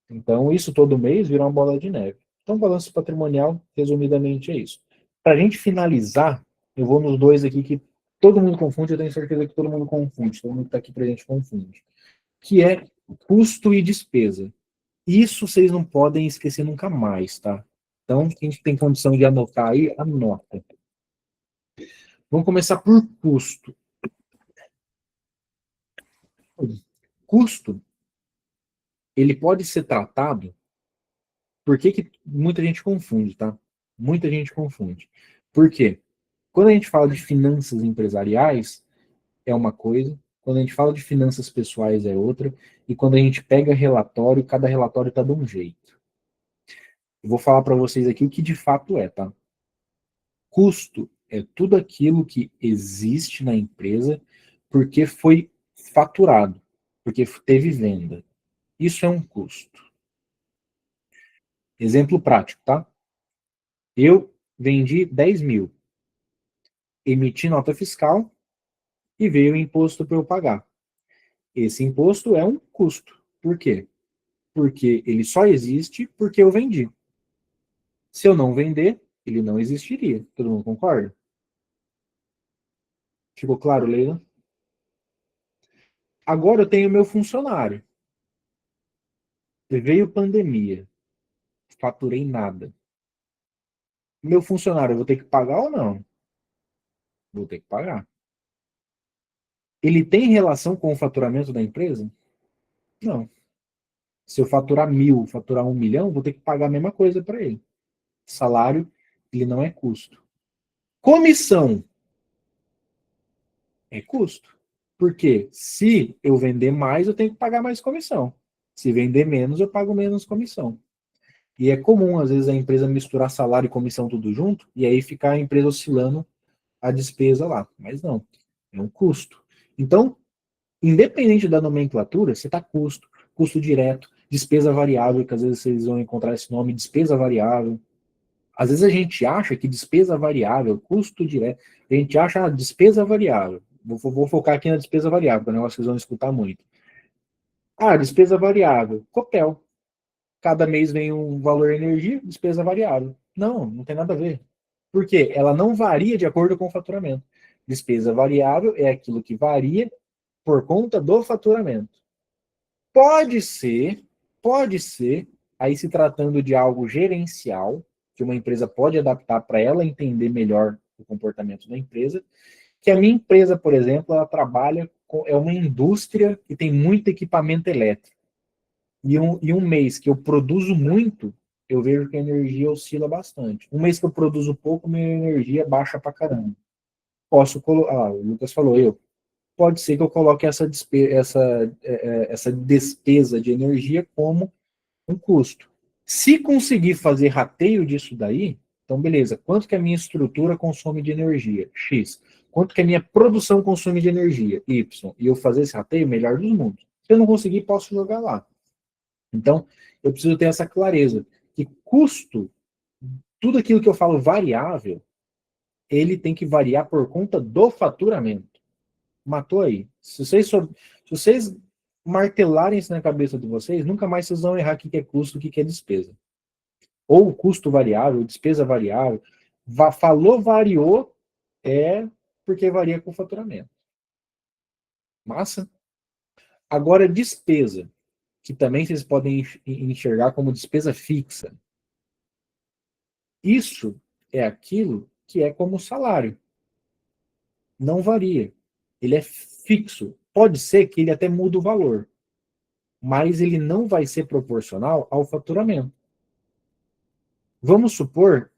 Então, isso todo mês vira uma bola de neve. Então, balanço patrimonial, resumidamente, é isso. Para a gente finalizar, eu vou nos dois aqui que todo mundo confunde, eu tenho certeza que todo mundo confunde, todo mundo que está aqui presente confunde. Que é custo e despesa. Isso vocês não podem esquecer nunca mais, tá? Então, quem tem condição de anotar aí, anota. Vamos começar por custo. Custo, ele pode ser tratado. Por que muita gente confunde, tá? Muita gente confunde. Por quê? Quando a gente fala de finanças empresariais, é uma coisa. Quando a gente fala de finanças pessoais, é outra. E quando a gente pega relatório, cada relatório está de um jeito. Eu vou falar para vocês aqui o que de fato é, tá? Custo é tudo aquilo que existe na empresa porque foi faturado, porque teve venda. Isso é um custo. Exemplo prático, tá? Eu vendi 10 mil, emiti nota fiscal e veio o imposto para eu pagar. Esse imposto é um custo. Por quê? Porque ele só existe porque eu vendi. Se eu não vender, ele não existiria. Todo mundo concorda? Ficou claro, Leila? Agora eu tenho meu funcionário. Veio pandemia. Faturei nada. Meu funcionário, eu vou ter que pagar ou não? Vou ter que pagar. Ele tem relação com o faturamento da empresa? Não. Se eu faturar 1.000, faturar 1 milhão, vou ter que pagar a mesma coisa para ele. Salário, ele não é custo. Comissão é custo. Porque se eu vender mais, eu tenho que pagar mais comissão. Se vender menos, eu pago menos comissão. E é comum, às vezes, a empresa misturar salário e comissão tudo junto, e aí ficar a empresa oscilando a despesa lá. Mas não, é um custo. Então, independente da nomenclatura, você está custo direto, despesa variável, que às vezes vocês vão encontrar esse nome, despesa variável. Às vezes a gente acha que despesa variável, custo direto, a gente acha despesa variável. Vou focar aqui na despesa variável, que é um negócio que vocês vão escutar muito. Despesa variável, Copel. Cada mês vem um valor energia, despesa variável. Não tem nada a ver. Por quê? Ela não varia de acordo com o faturamento. Despesa variável é aquilo que varia por conta do faturamento. Pode ser, aí se tratando de algo gerencial, que uma empresa pode adaptar para ela entender melhor o comportamento da empresa, que a minha empresa, por exemplo, ela trabalha é uma indústria que tem muito equipamento elétrico. E um mês que eu produzo muito, eu vejo que a energia oscila bastante. Um mês que eu produzo pouco, minha energia baixa pra caramba. Posso colocar, o Lucas falou, pode ser que eu coloque essa despesa de energia como um custo. Se conseguir fazer rateio disso daí, então beleza, quanto que a minha estrutura consome de energia? X. Quanto que a minha produção consome de energia? Y. E eu fazer esse rateio, melhor dos mundos. Se eu não conseguir, posso jogar lá. Então, eu preciso ter essa clareza, que custo, tudo aquilo que eu falo variável, ele tem que variar por conta do faturamento. Matou aí. Se vocês martelarem isso na cabeça de vocês, nunca mais vocês vão errar o que é custo, o que é despesa. Ou custo variável, despesa variável. Falou, variou, é porque varia com o faturamento. Massa? Agora, despesa, que também vocês podem enxergar como despesa fixa. Isso é aquilo que é como salário. Não varia. Ele é fixo. Pode ser que ele até mude o valor, mas ele não vai ser proporcional ao faturamento. Vamos supor,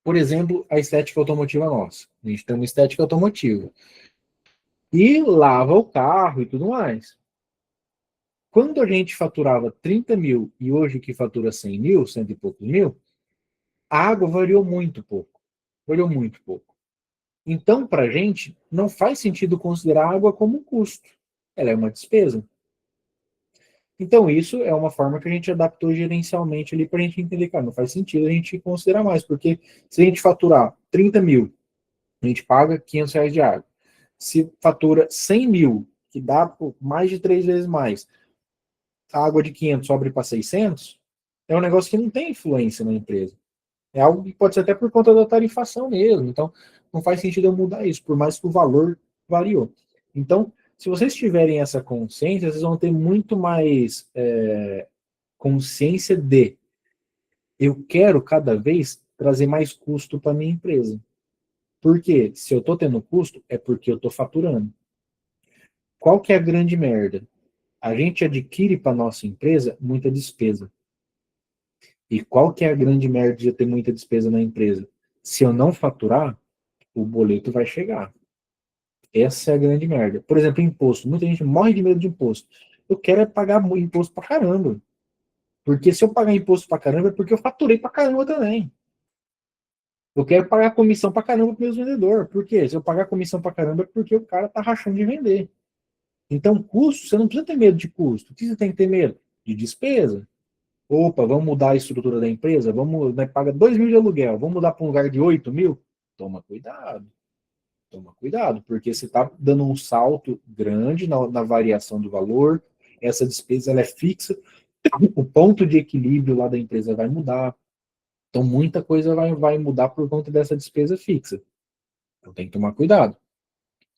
por exemplo, a estética automotiva nossa. A gente tem uma estética automotiva. E lava o carro e tudo mais. Quando a gente faturava 30 mil e hoje que fatura 100 mil, 100 e poucos mil, a água variou muito pouco. Variou muito pouco. Então, para a gente, não faz sentido considerar a água como um custo. Ela é uma despesa. Então, isso é uma forma que a gente adaptou gerencialmente ali para a gente entender, cara, não faz sentido a gente considerar mais, porque se a gente faturar 30 mil, a gente paga 500 reais de água. Se fatura 100 mil, que dá mais de 3 vezes mais, a água de 500 sobe para 600, é um negócio que não tem influência na empresa. É algo que pode ser até por conta da tarifação mesmo. Então, não faz sentido eu mudar isso, por mais que o valor variou. Então, se vocês tiverem essa consciência, vocês vão ter muito mais consciência de eu quero cada vez trazer mais custo para minha empresa. Porque se eu estou tendo custo, é porque eu estou faturando. Qual que é a grande merda? A gente adquire para nossa empresa muita despesa. E qual que é a grande merda de eu ter muita despesa na empresa? Se eu não faturar, o boleto vai chegar. Essa é a grande merda. Por exemplo, imposto. Muita gente morre de medo de imposto. Eu quero é pagar imposto pra caramba. Porque se eu pagar imposto pra caramba, é porque eu faturei pra caramba também. Eu quero pagar comissão pra caramba pro meus vendedores. Por quê? Se eu pagar comissão pra caramba, é porque o cara tá rachando de vender. Então, custo, você não precisa ter medo de custo. O que você tem que ter medo? De despesa. Opa, vamos mudar a estrutura da empresa? Vamos, né, paga 2 mil de aluguel, vamos mudar para um lugar de 8 mil? Toma cuidado. Toma cuidado, porque você está dando um salto grande na variação do valor, essa despesa ela é fixa, o ponto de equilíbrio lá da empresa vai mudar. Então, muita coisa vai mudar por conta dessa despesa fixa. Então, tem que tomar cuidado.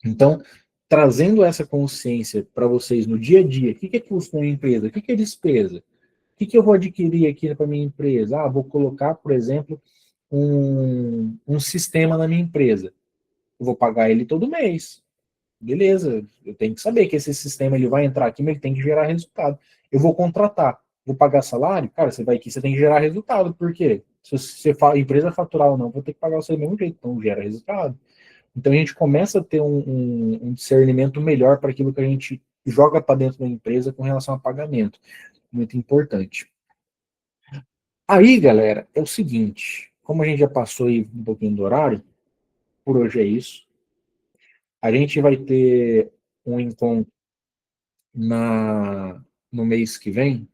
Então, trazendo essa consciência para vocês no dia a dia, o que é custo na empresa? O que é despesa? O que eu vou adquirir aqui para minha empresa? Vou colocar, por exemplo, um sistema na minha empresa. Eu vou pagar ele todo mês. Beleza, eu tenho que saber que esse sistema ele vai entrar aqui, mas ele tem que gerar resultado. Eu vou contratar, vou pagar salário? Cara, você vai aqui, você tem que gerar resultado. Por quê? Se você empresa faturar ou não, vou ter que pagar você do mesmo jeito, então gera resultado. Então a gente começa a ter um discernimento melhor para aquilo que a gente joga para dentro da empresa com relação a pagamento. Muito importante. Aí, galera, é o seguinte, como a gente já passou aí um pouquinho do horário, por hoje é isso. A gente vai ter um encontro no mês que vem,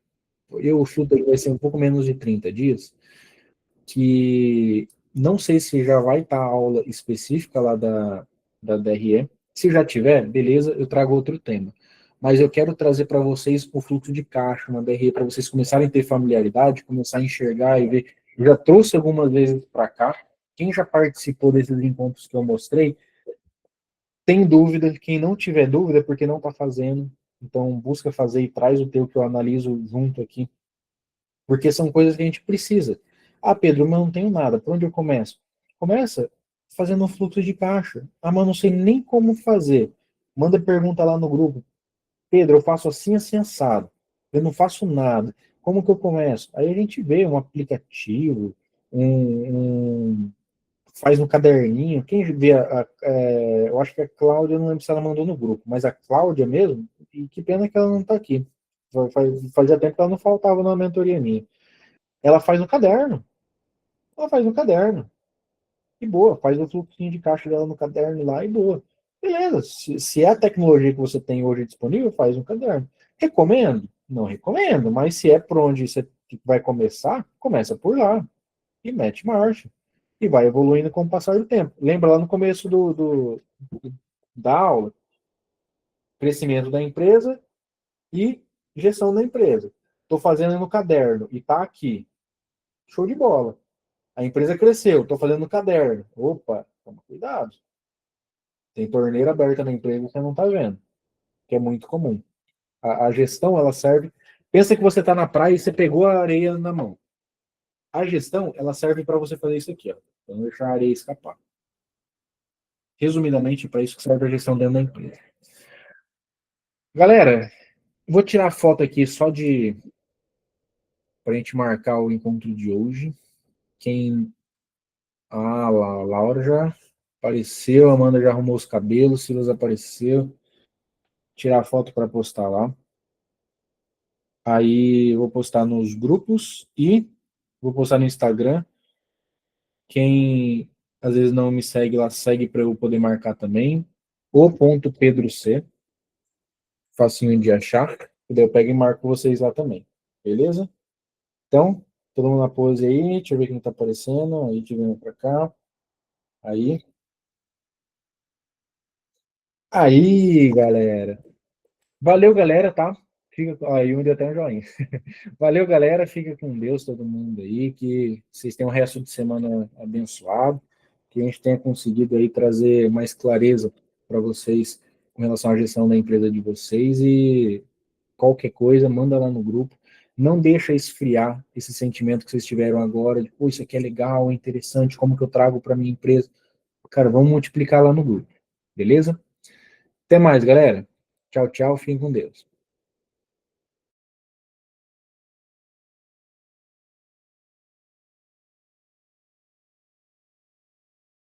eu chuto que vai ser um pouco menos de 30 dias, que não sei se já vai estar a aula específica lá da DRE. Se já tiver, beleza, eu trago outro tema. mas eu quero trazer para vocês o fluxo de caixa, uma DRE, para vocês começarem a ter familiaridade, começar a enxergar e ver. Eu já trouxe algumas vezes para cá. Quem já participou desses encontros que eu mostrei, tem dúvida. Quem não tiver dúvida, é porque não está fazendo. Então, busca fazer e traz o teu que eu analiso junto aqui. Porque são coisas que a gente precisa. Ah, Pedro, mas eu não tenho nada. Por onde eu começo? Começa fazendo um fluxo de caixa. Ah, mas eu não sei nem como fazer. Manda pergunta lá no grupo. Pedro, eu faço assim, assim, assado. Eu não faço nada. Como que eu começo? Aí a gente vê um aplicativo, faz um caderninho. Quem vê eu acho que a Cláudia, eu não lembro se ela mandou no grupo, mas a Cláudia mesmo, e que pena que ela não está aqui. Fazia tempo que ela não faltava na mentoria minha. Ela faz no caderno. Ela faz no caderno. E boa, faz o fluxinho de caixa dela no caderno lá e boa. Beleza, se é a tecnologia que você tem hoje disponível, faz no caderno. Recomendo? Não recomendo, mas se é por onde você vai começar, começa por lá e mete marcha. E vai evoluindo com o passar do tempo. Lembra lá no começo da aula, crescimento da empresa e gestão da empresa. Estou fazendo no caderno e está aqui. Show de bola. A empresa cresceu, estou fazendo no caderno. Opa, toma cuidado. Tem torneira aberta na empresa e você não está vendo, que é muito comum. A gestão, ela serve... Pensa que você está na praia e você pegou a areia na mão. A gestão, ela serve para você fazer isso aqui, ó, para não deixar a areia escapar. Resumidamente, para isso que serve a gestão dentro da empresa. Galera, vou tirar a foto aqui só para a gente marcar o encontro de hoje. Ah, lá, a Laura já apareceu, a Amanda já arrumou os cabelos, Silas apareceu. Tirar a foto para postar lá. Aí eu vou postar nos grupos e vou postar no Instagram. Quem às vezes não me segue lá, segue para eu poder marcar também. O ponto Pedro C. Facinho de achar. E daí eu pego e marco vocês lá também. Beleza? Então, todo mundo na pose aí. Deixa eu ver quem tá aparecendo. Aí, te vendo para cá. Aí. Aí, galera. Valeu, galera, tá? Fica aí, um deu até um joinha. Valeu, galera. Fica com Deus, todo mundo aí. Que vocês tenham um resto de semana abençoado. Que a gente tenha conseguido aí trazer mais clareza para vocês com relação à gestão da empresa de vocês. E qualquer coisa, manda lá no grupo. Não deixa esfriar esse sentimento que vocês tiveram agora, de, pô, isso aqui é legal, é interessante, como que eu trago para minha empresa? Cara, vamos multiplicar lá no grupo, beleza? Até mais, galera. Tchau, tchau, fiquem com Deus.